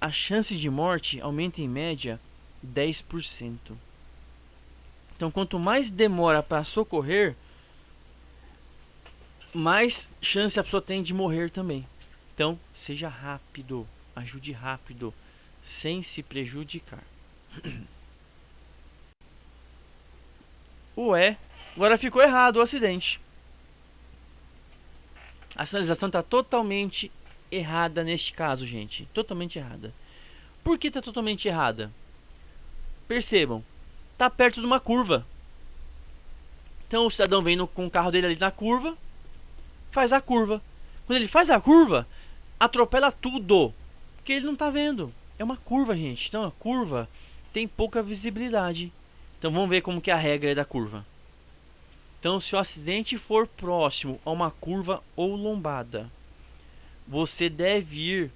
a chance de morte aumenta em média 10%. Então, quanto mais demora para socorrer, mais chance a pessoa tem de morrer também. Então, seja rápido, ajude rápido, sem se prejudicar. Ué, agora ficou errado o acidente. A sinalização está totalmente errada neste caso, gente. Totalmente errada. Por que está totalmente errada? Percebam, está perto de uma curva. Então o cidadão vem com o carro dele ali na curva, faz a curva. Quando ele faz a curva, atropela tudo, porque ele não está vendo. É uma curva, gente. Então a curva tem pouca visibilidade. Então vamos ver como que é a regra da curva. Então, se o acidente for próximo a uma curva ou lombada, você deve ir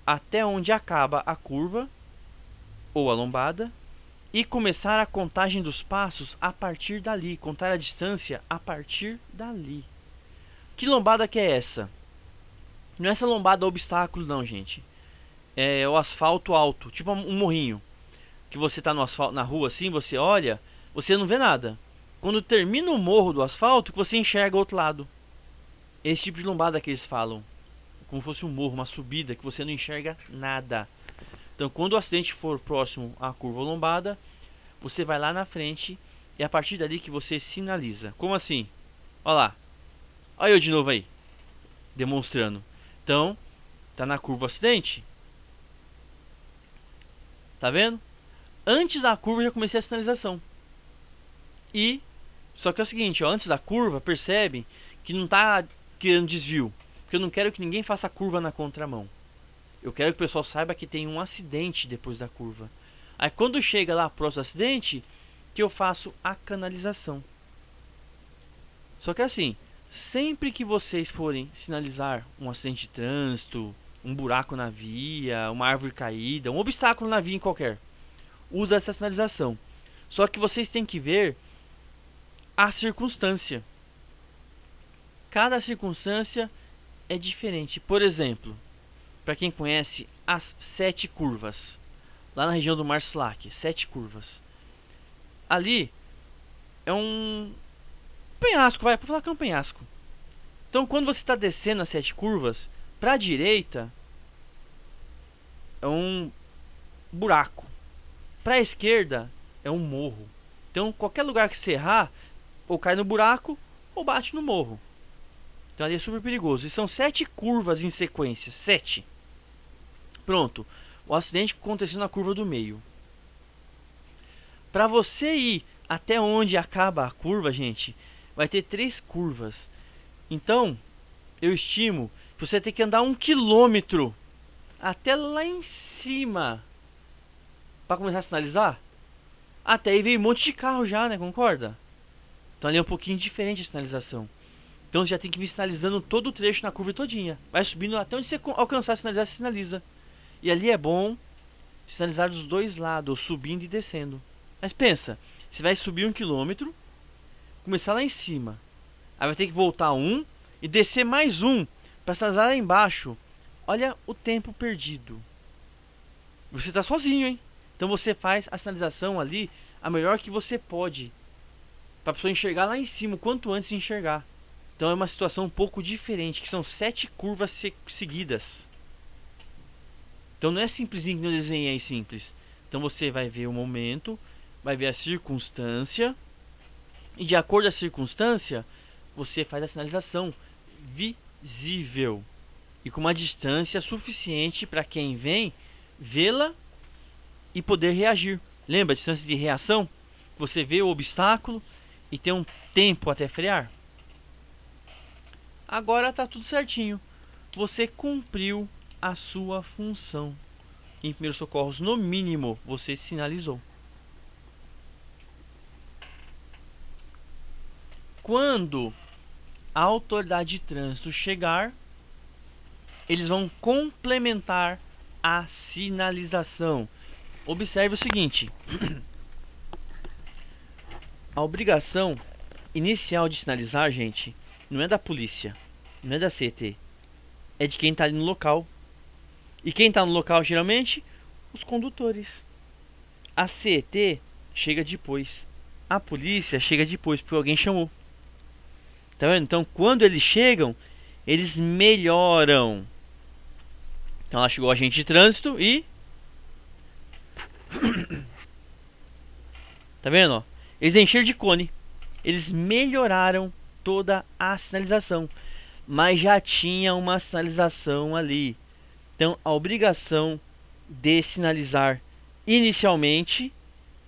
até onde acaba a curva ou a lombada e começar a contagem dos passos a partir dali, contar a distância a partir dali. Que lombada que é essa? Não é essa lombada obstáculo não, gente. É o asfalto alto, tipo um morrinho. Que você está no asfalto, na rua assim, você olha, você não vê nada. Quando termina o morro do asfalto, que você enxerga o outro lado. Esse tipo de lombada que eles falam. Como se fosse um morro, uma subida, que você não enxerga nada. Então, quando o acidente for próximo à curva ou lombada, você vai lá na frente e é a partir dali que você sinaliza. Como assim? Olha lá. Olha eu de novo aí. demonstrando. Então, tá na curva acidente. Tá vendo? Antes da curva eu já comecei a sinalização. E só que é o seguinte, ó, antes da curva, percebe que não tá criando desvio, porque eu não quero que ninguém faça curva na contramão. Eu quero que o pessoal saiba que tem um acidente depois da curva. Aí quando chega lá próximo ao acidente, que eu faço a canalização. Só que assim, sempre que vocês forem sinalizar um acidente de trânsito, um buraco na via, uma árvore caída, um obstáculo na via em qualquer, usa essa sinalização. Só que vocês têm que ver a circunstância. Cada circunstância é diferente. Por exemplo, para quem conhece as 7 curvas, lá na região do Marslack, 7 curvas. Ali é um penhasco, vai, para falar que é um penhasco. Então, quando você está descendo as 7 curvas, para a direita é um buraco, para a esquerda é um morro. Então, qualquer lugar que você errar, ou cai no buraco ou bate no morro. Então ali é super perigoso. E são 7 curvas em sequência. 7. Pronto. O acidente aconteceu na curva do meio. Para você ir até onde acaba a curva, gente, vai ter 3 curvas. Então, eu estimo que você tem que andar 1 quilômetro até lá em cima para começar a sinalizar. Até aí veio um monte de carro já, né? Concorda? Então ali é um pouquinho diferente a sinalização. Então você já tem que vir sinalizando todo o trecho na curva todinha. Vai subindo até onde você alcançar a sinalizar, você sinaliza. E ali é bom sinalizar dos dois lados, subindo e descendo. Mas pensa, você vai subir 1 quilômetro, começar lá em cima. Aí vai ter que voltar um e descer mais um para sinalizar lá embaixo. Olha o tempo perdido. Você está sozinho, hein? Então você faz a sinalização ali a melhor que você pode, para a pessoa enxergar lá em cima o quanto antes de enxergar. Então é uma situação um pouco diferente, que são 7 curvas seguidas. Então não é simplesinho que eu desenhei simples. Então você vai ver o momento, vai ver a circunstância, e de acordo com a circunstância, você faz a sinalização visível e com uma distância suficiente para quem vem vê-la e poder reagir. Lembra a distância de reação? Você vê o obstáculo e tem um tempo até frear. Agora está tudo certinho. Você cumpriu a sua função. Em primeiros socorros, no mínimo, você sinalizou. Quando a autoridade de trânsito chegar, eles vão complementar a sinalização. Observe o seguinte: a obrigação inicial de sinalizar, gente, não é da polícia, não é da CET, é de quem está ali no local. E quem está no local, geralmente, os condutores. A CET chega depois, a polícia chega depois, porque alguém chamou. Tá vendo? Então, quando eles chegam, eles melhoram. Então, lá chegou o agente de trânsito e... Tá vendo? Ó? Eles encheram de cone. Eles melhoraram toda a sinalização, mas já tinha uma sinalização ali. Então a obrigação de sinalizar inicialmente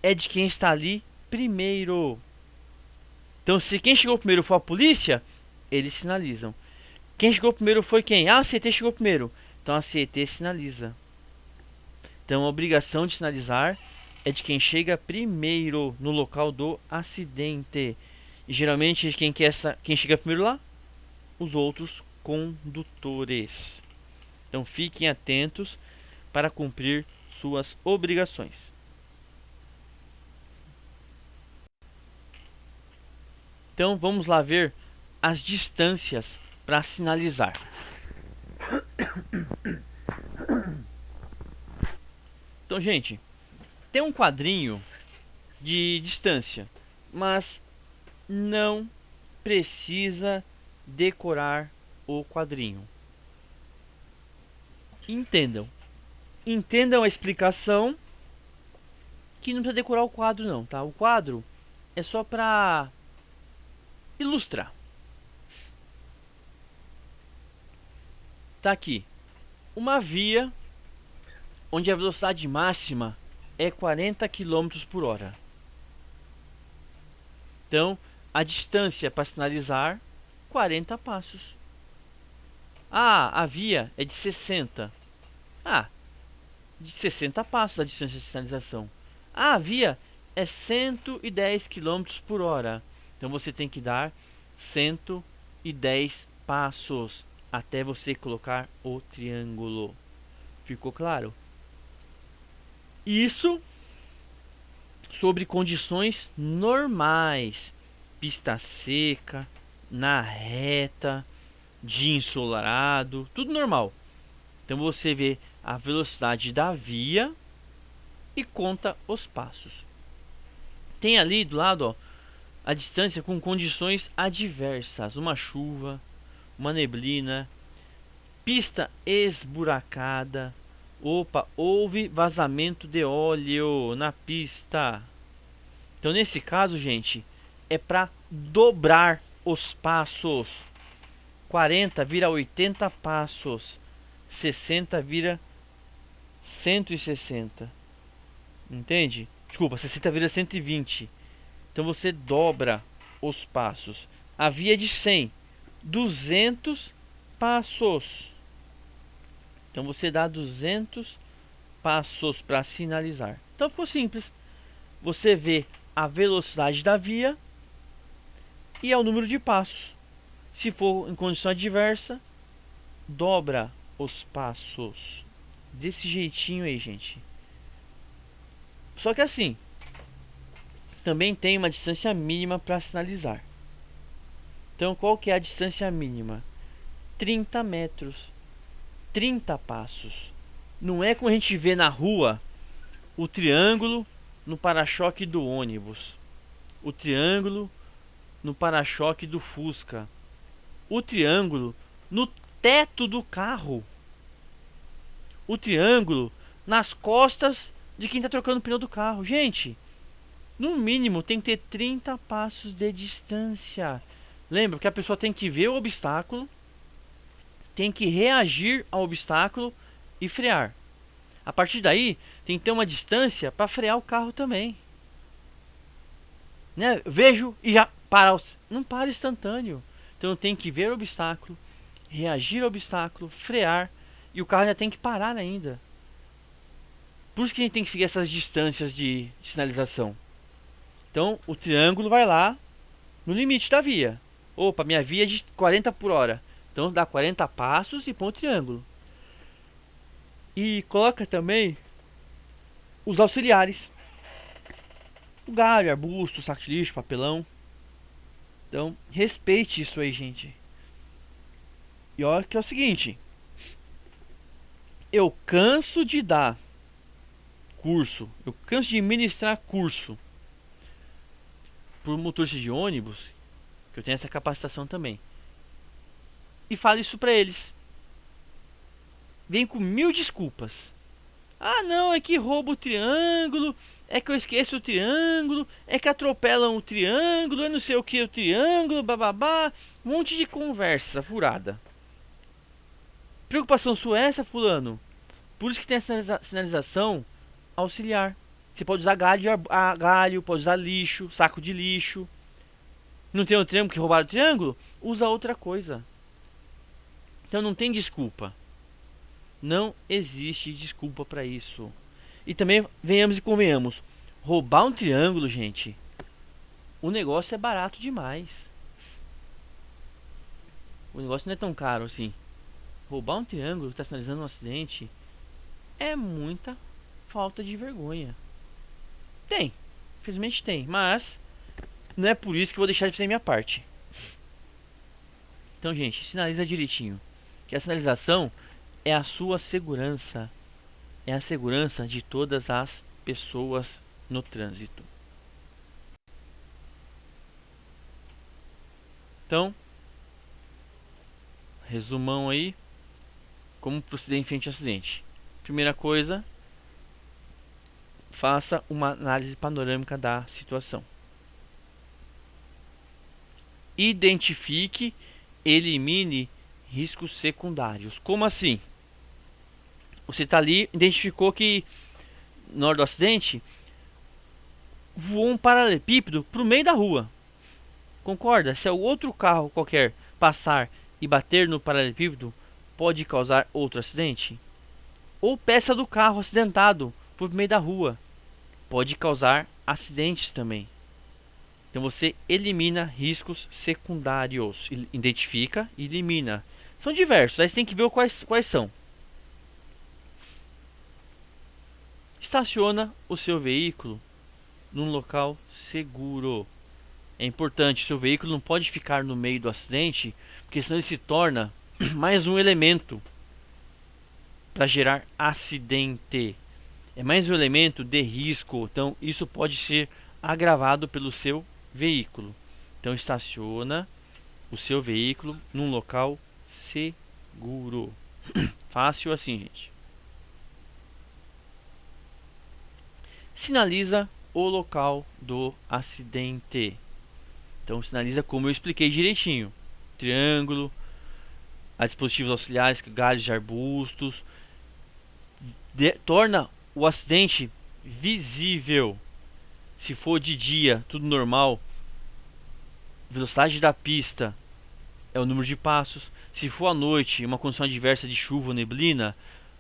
é de quem está ali primeiro. Então se quem chegou primeiro for a polícia, eles sinalizam. Quem chegou primeiro foi quem? Ah, a CET chegou primeiro. Então a CET sinaliza. Então a obrigação de sinalizar é de quem chega primeiro no local do acidente. E geralmente quem chega primeiro lá? Os outros condutores. Então fiquem atentos para cumprir suas obrigações. Então vamos lá ver as distâncias para sinalizar. Então, gente, tem um quadrinho de distância, mas não precisa decorar o quadrinho. Entendam a explicação, que não precisa decorar o quadro não, tá? O quadro é só para ilustrar. Tá aqui. Uma via onde a velocidade máxima é 40 km por hora. Então, a distância para sinalizar, 40 passos. Ah, a via é de 60. Ah, de 60 passos a distância de sinalização. Ah, a via é 110 km por hora. Então você tem que dar 110 passos até você colocar o triângulo. Ficou claro? Isso sobre condições normais. Pista seca, na reta, dia ensolarado, tudo normal. Então você vê a velocidade da via e conta os passos. Tem ali do lado, ó, a distância com condições adversas, uma chuva, uma neblina, pista esburacada. Opa, houve vazamento de óleo na pista. Então nesse caso, gente, é para dobrar os passos. 40 vira 80 passos. 60 vira 160. Entende? Desculpa, 60 vira 120. Então você dobra os passos. A via é de 100, 200 passos. Então você dá 200 passos para sinalizar. Então ficou simples. Você vê a velocidade da via e é o número de passos. Se for em condição adversa, dobra os passos. Desse jeitinho aí, gente. Só que assim, também tem uma distância mínima para sinalizar. Então qual que é a distância mínima? 30 metros. 30 passos. Não é como a gente vê na rua o triângulo no para-choque do ônibus, o triângulo no para-choque do Fusca, o triângulo no teto do carro, o triângulo nas costas de quem está trocando o pneu do carro. Gente, no mínimo tem que ter 30 passos de distância. Lembra que a pessoa tem que ver o obstáculo, tem que reagir ao obstáculo e frear. A partir daí, tem que ter uma distância para frear o carro também. Né? Vejo e já para. Não para instantâneo. Então tem que ver o obstáculo, reagir ao obstáculo, frear. E o carro já tem que parar ainda. Por isso que a gente tem que seguir essas distâncias de sinalização. Então o triângulo vai lá no limite da via. Opa, minha via é de 40 por hora. Então dá 40 passos e põe o triângulo. E coloca também os auxiliares. O galho, arbusto, saco de lixo, papelão. Então, respeite isso aí, gente. E olha que é o seguinte. Eu canso de dar curso. Eu canso de ministrar curso por motorista de ônibus. Que eu tenho essa capacitação também. E falo isso pra eles. Vem com 1000 desculpas. Ah, não, é que rouba o triângulo. É que eu esqueço o triângulo. É que atropelam o triângulo. Eu não sei o que o triângulo. Bababá. Um monte de conversa furada. Preocupação sua é essa, fulano? Por isso que tem a sinalização auxiliar. Você pode usar galho, pode usar lixo, saco de lixo. Não tem o triângulo que roubaram o triângulo? Usa outra coisa. Então não tem desculpa. Não existe desculpa para isso. E também, venhamos e convenhamos, roubar um triângulo, gente, o negócio é barato demais. O negócio não é tão caro assim. Roubar um triângulo que está sinalizando um acidente é muita falta de vergonha. Tem, infelizmente tem, mas não é por isso que eu vou deixar de fazer minha parte. Então, gente, sinaliza direitinho. Que a sinalização é a sua segurança. É a segurança de todas as pessoas no trânsito. Então, resumão aí. Como proceder em frente ao acidente. Primeira coisa, faça uma análise panorâmica da situação. Identifique, elimine riscos secundários. Como assim? Você está ali, identificou que na hora do acidente voou um paralelepípedo para o meio da rua. Concorda? Se o outro carro qualquer passar e bater no paralelepípedo, pode causar outro acidente? Ou peça do carro acidentado por meio da rua, pode causar acidentes também. Então você elimina riscos secundários. Identifica e elimina. São diversos, aí você tem que ver quais são. Estaciona o seu veículo num local seguro. É importante, seu veículo não pode ficar no meio do acidente, porque senão ele se torna mais um elemento para gerar acidente. É mais um elemento de risco, então isso pode ser agravado pelo seu veículo. Então estaciona o seu veículo num local seguro. Fácil assim, gente. Sinaliza o local do acidente. Então sinaliza como eu expliquei direitinho. Triângulo, a dispositivos auxiliares, galhos de arbustos. Torna o acidente visível. Se for de dia, tudo normal, velocidade da pista é o número de passos. Se for à noite, uma condição adversa de chuva ou neblina,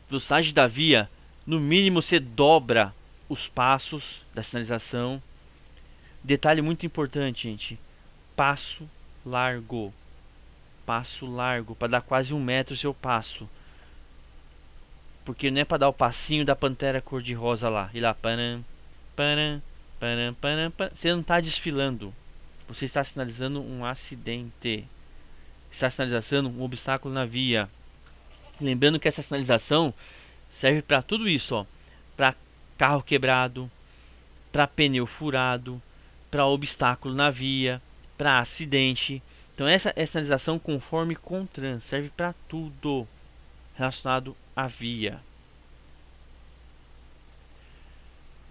velocidade da via, no mínimo você dobra os passos da sinalização. Detalhe muito importante, gente: passo largo. Passo largo, para dar quase 1 metro o seu passo. Porque não é para dar o passinho da pantera cor-de-rosa lá. E lá, param, param, param, param, param. Você não está desfilando. Você está sinalizando um acidente. Está sinalizando um obstáculo na via. Lembrando que essa sinalização serve para tudo isso, ó. Para carro quebrado, para pneu furado, para obstáculo na via, para acidente. Então essa é a sinalização conforme CONTRAN, serve para tudo relacionado à via.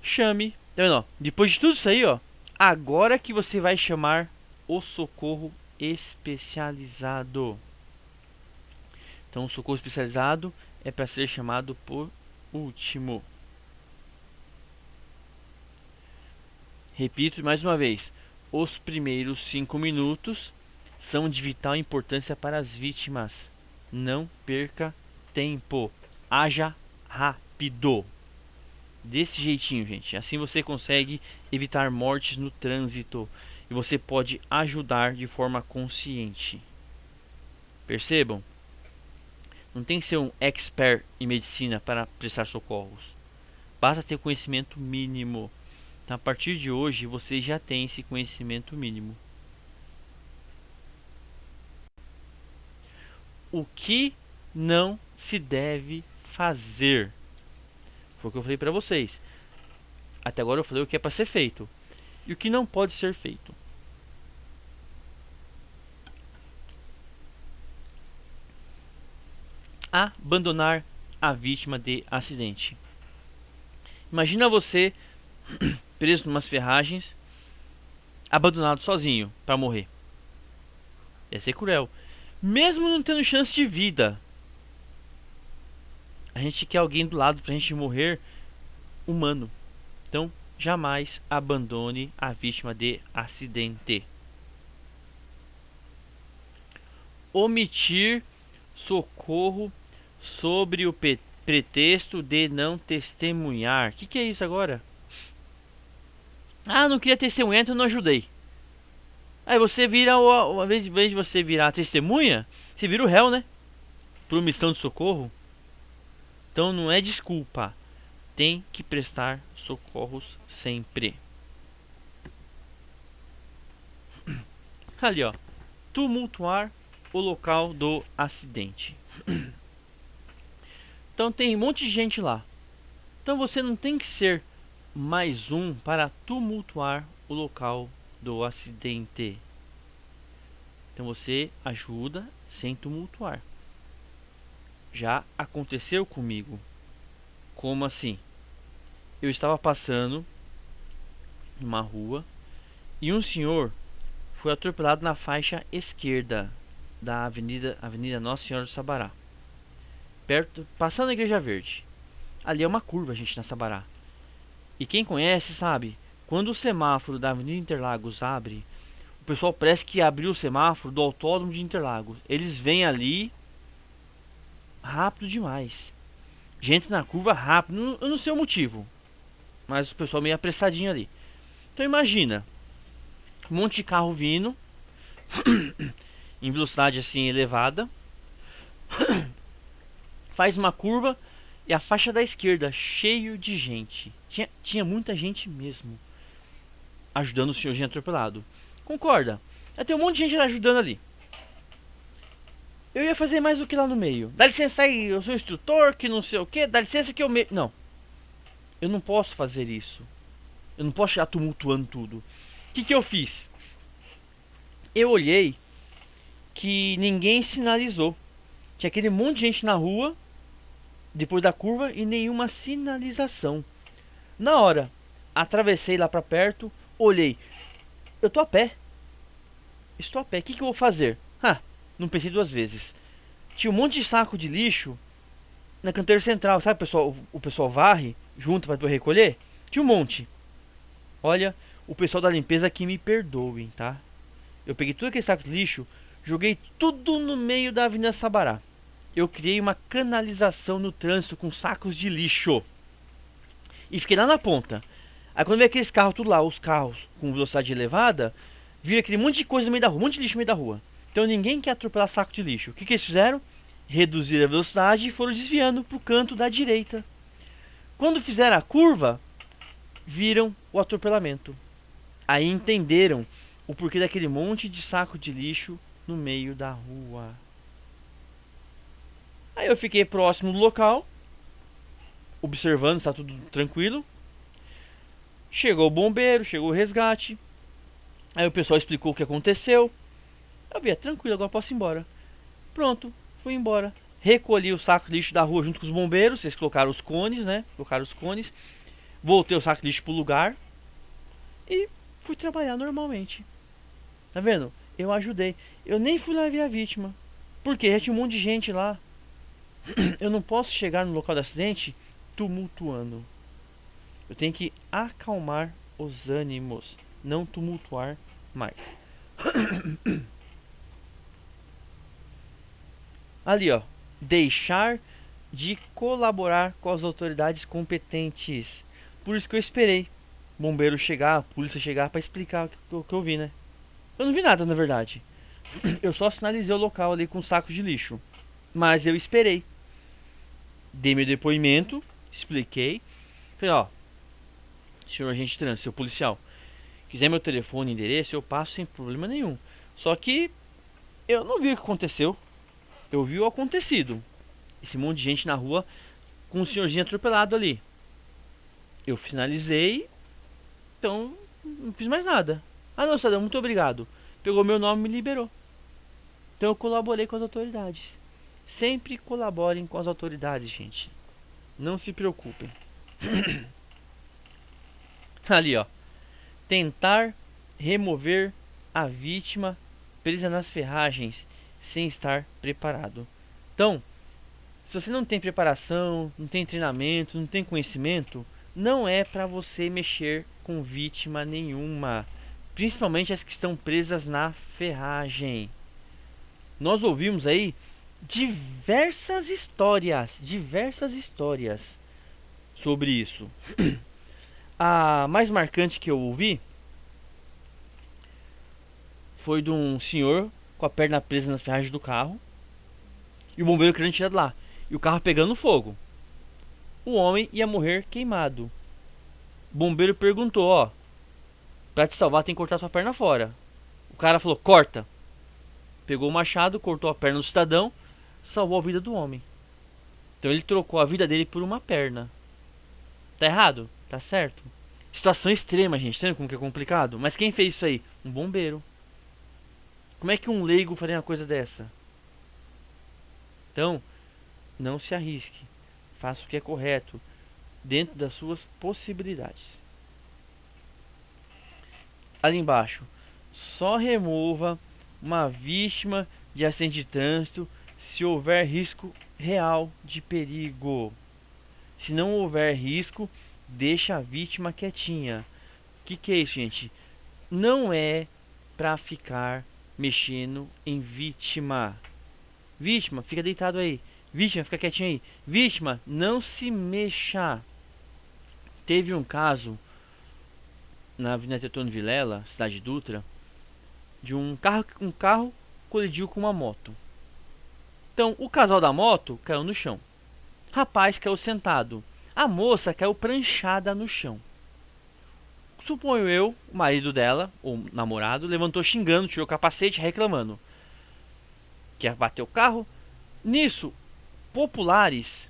Chame, tá vendo, ó? Depois de tudo isso aí, ó, agora que você vai chamar o socorro especializado. Então o socorro especializado é para ser chamado por último. Repito mais uma vez: os primeiros 5 minutos são de vital importância para as vítimas. Não perca tempo. Haja rápido. Desse jeitinho, gente. Assim você consegue evitar mortes no trânsito. E você pode ajudar de forma consciente. Percebam? Não tem que ser um expert em medicina para prestar socorros. Basta ter conhecimento mínimo. Então, a partir de hoje, você já tem esse conhecimento mínimo. O que não se deve fazer? Foi o que eu falei para vocês. Até agora eu falei o que é para ser feito e o que não pode ser feito. Abandonar a vítima de acidente. Imagina você preso em umas ferragens, abandonado sozinho para morrer. Deve ser cruel. Mesmo não tendo chance de vida, a gente quer alguém do lado pra gente morrer humano. Então, jamais abandone a vítima de acidente. Omitir socorro sobre o pretexto de não testemunhar. O que é isso agora? Não queria testemunhar, então não ajudei. Aí você vira, ao invés de você virar testemunha, você vira o réu, né? Por omissão de socorro. Então não é desculpa. Tem que prestar socorros sempre. Ali, ó. Tumultuar o local do acidente. Então tem um monte de gente lá. Então você não tem que ser mais um para tumultuar o local do acidente. Então você ajuda sem tumultuar. Já aconteceu comigo. Como assim? Eu estava passando numa rua e um senhor foi atropelado na faixa esquerda. da Avenida Nossa Senhora do Sabará, perto, passando a Igreja Verde. Ali é uma curva, gente, na Sabará. E quem conhece sabe, quando o semáforo da Avenida Interlagos abre, o pessoal parece que abriu o semáforo do Autódromo de Interlagos. Eles vêm ali rápido demais. Gente na curva rápido, eu não sei o motivo, mas o pessoal meio apressadinho ali. Então imagina, um monte de carro vindo em velocidade assim elevada, faz uma curva e a faixa da esquerda cheio de gente. Tinha muita gente mesmo ajudando o senhorzinho atropelado. Concorda? Tem um monte de gente ajudando ali. Eu ia fazer mais do que lá no meio. Dá licença aí, eu sou instrutor, que não sei o que. Dá licença que eu me... Não. Eu não posso fazer isso. Eu não posso chegar tumultuando tudo. O que eu fiz? Eu olhei que ninguém sinalizou. Tinha aquele monte de gente na rua, depois da curva, e nenhuma sinalização. Na hora, atravessei lá pra perto, olhei. Eu tô a pé. Estou a pé. O que eu vou fazer? Não pensei duas vezes. Tinha um monte de saco de lixo na canteira central. Sabe, o pessoal varre junto para depois recolher? Tinha um monte. Olha, o pessoal da limpeza que me perdoem, tá? Eu peguei todo aquele saco de lixo, joguei tudo no meio da Avenida Sabará. Eu criei uma canalização no trânsito com sacos de lixo. E fiquei lá na ponta. Aí quando veio aqueles carros tudo lá, os carros com velocidade elevada, viram aquele monte de coisa no meio da rua, um monte de lixo no meio da rua. Então ninguém quer atropelar saco de lixo. O que eles fizeram? Reduziram a velocidade e foram desviando para o canto da direita. Quando fizeram a curva, viram o atropelamento. Aí entenderam o porquê daquele monte de saco de lixo no meio da rua. Aí eu fiquei próximo do local, observando se está tudo tranquilo. Chegou o bombeiro, chegou o resgate. Aí o pessoal explicou o que aconteceu. Eu vi, tranquilo, agora posso ir embora. Pronto, fui embora. Recolhi o saco de lixo da rua junto com os bombeiros. Eles colocaram os cones, né? Colocaram os cones. Voltei o saco de lixo pro lugar. E fui trabalhar normalmente. Tá vendo? Eu ajudei. Eu nem fui lá ver a vítima. Porque já tinha um monte de gente lá. Eu não posso chegar no local do acidente tumultuando. Eu tenho que acalmar os ânimos. Não tumultuar mais. Ali, ó. Deixar de colaborar com as autoridades competentes. Por isso que eu esperei o bombeiro chegar, a polícia chegar para explicar o que eu vi, né? Eu não vi nada, na verdade. Eu só sinalizei o local ali com sacos de lixo. Mas eu esperei. Dei meu depoimento, expliquei. Falei, ó, senhor agente de trânsito, seu policial, quiser meu telefone e endereço, eu passo sem problema nenhum. Só que eu não vi o que aconteceu. Eu vi o acontecido. Esse monte de gente na rua com o senhorzinho atropelado ali. Eu finalizei, então não fiz mais nada. Ah não, cidadão, muito obrigado. Pegou meu nome e me liberou. Então eu colaborei com as autoridades. Sempre colaborem com as autoridades, gente. Não se preocupem. Ali, ó. Tentar remover a vítima presa nas ferragens sem estar preparado. Então, se você não tem preparação, não tem treinamento, não tem conhecimento, não é para você mexer com vítima nenhuma, principalmente as que estão presas na ferragem. Nós ouvimos aí diversas histórias sobre isso. A mais marcante que eu ouvi foi de um senhor com a perna presa nas ferragens do carro e o bombeiro querendo tirar de lá, e o carro pegando fogo. O homem ia morrer queimado. O bombeiro perguntou, ó, pra te salvar tem que cortar sua perna fora. O cara falou, corta. Pegou o machado, cortou a perna do cidadão, salvou a vida do homem. Então ele trocou a vida dele por uma perna. Tá errado? Tá certo? Situação extrema, gente. Tá vendo como que é complicado? Mas quem fez isso aí? Um bombeiro. Como é que um leigo faria uma coisa dessa? Então, não se arrisque. Faça o que é correto, dentro das suas possibilidades. Ali embaixo, só remova uma vítima de acidente de trânsito se houver risco real de perigo. Se não houver risco, deixa a vítima quietinha. Que é isso, gente? Não é pra ficar mexendo em vítima. Vítima, fica deitado aí. Vítima, fica quietinho aí. Vítima, não se mexa. Teve um caso na Avenida Teotônio Vilela, cidade Dutra, de um carro colidiu com uma moto. Então, o casal da moto caiu no chão. Rapaz caiu sentado. A moça caiu pranchada no chão. Suponho eu, o marido dela, ou namorado, levantou xingando, tirou o capacete, reclamando que ia bater o carro. Nisso, populares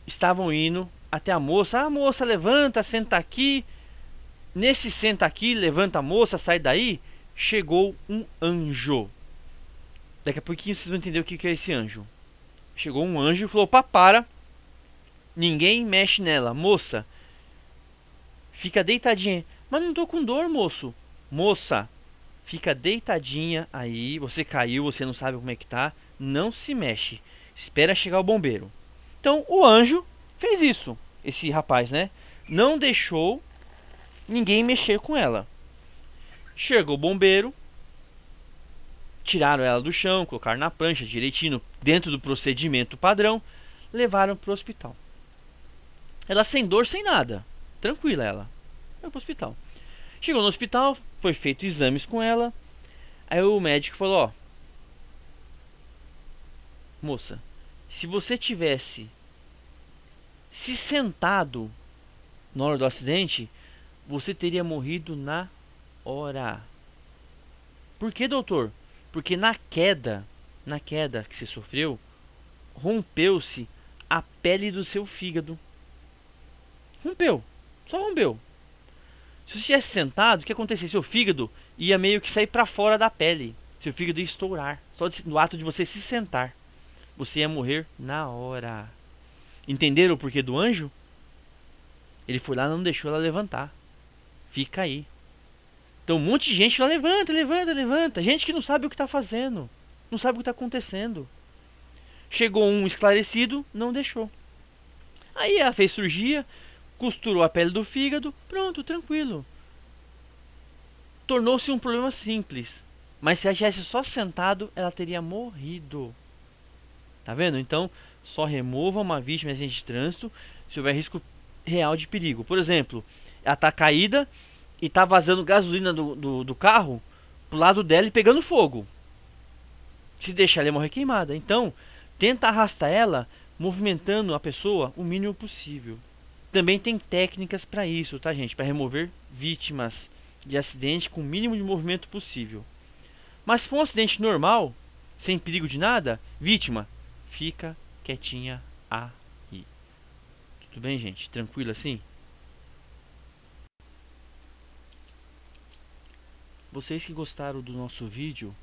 estavam indo até a moça. Ah, moça, levanta, senta aqui. Nesse senta aqui, levanta a moça, sai daí. Chegou um anjo. Daqui a pouquinho vocês vão entender o que é esse anjo. Chegou um anjo e falou: opa, para. Ninguém mexe nela. Moça, fica deitadinha. Mas não tô com dor, moço. Moça, fica deitadinha aí. Você caiu, você não sabe como é que tá. Não se mexe. Espera chegar o bombeiro. Então o anjo fez isso. Esse rapaz, né? Não deixou ninguém mexer com ela. Chegou o bombeiro. Tiraram ela do chão, colocaram na prancha direitinho, dentro do procedimento padrão. Levaram pro hospital. Ela sem dor, sem nada. Tranquila ela. Foi pro hospital. Chegou no hospital, foi feito exames com ela. Aí o médico falou: ó, moça, se você tivesse se sentado na hora do acidente, você teria morrido na hora. Por que, doutor? Porque na queda que você sofreu, rompeu-se a pele do seu fígado. Rompeu, só rompeu. Se você tivesse sentado, o que acontecia? Seu fígado ia meio que sair para fora da pele. Seu fígado ia estourar. Só no ato de você se sentar, você ia morrer na hora. Entenderam o porquê do anjo? Ele foi lá e não deixou ela levantar. Fica aí. Então um monte de gente lá levanta, levanta, levanta. Gente que não sabe o que está fazendo. Não sabe o que está acontecendo. Chegou um esclarecido, não deixou. Aí ela fez cirurgia, costurou a pele do fígado, pronto, tranquilo. Tornou-se um problema simples. Mas se ela tivesse só sentado, ela teria morrido. Tá vendo? Então, só remova uma vítima de acidente de trânsito se houver risco real de perigo. Por exemplo, ela está caída e está vazando gasolina do carro pro lado dela e pegando fogo. Se deixar, ela ia morrer queimada. Então, tenta arrastar ela movimentando a pessoa o mínimo possível. Também tem técnicas para isso, tá, gente? Para remover vítimas de acidente com o mínimo de movimento possível. Mas se for um acidente normal, sem perigo de nada, vítima, fica quietinha aí. Tudo bem, gente? Tranquilo assim? Vocês que gostaram do nosso vídeo,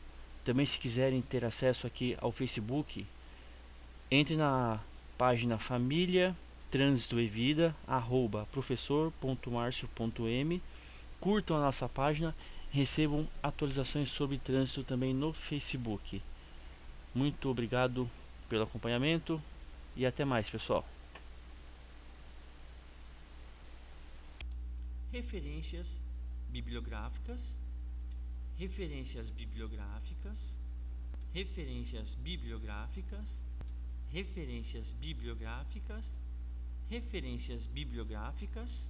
também se quiserem ter acesso aqui ao Facebook, entre na página Família, Trânsito e Vida, @professor.marcio.m. Curtam a nossa página, recebam atualizações sobre trânsito também no Facebook. Muito obrigado pelo acompanhamento e até mais, pessoal. Referências bibliográficas, referências bibliográficas, referências bibliográficas, referências bibliográficas, referências bibliográficas,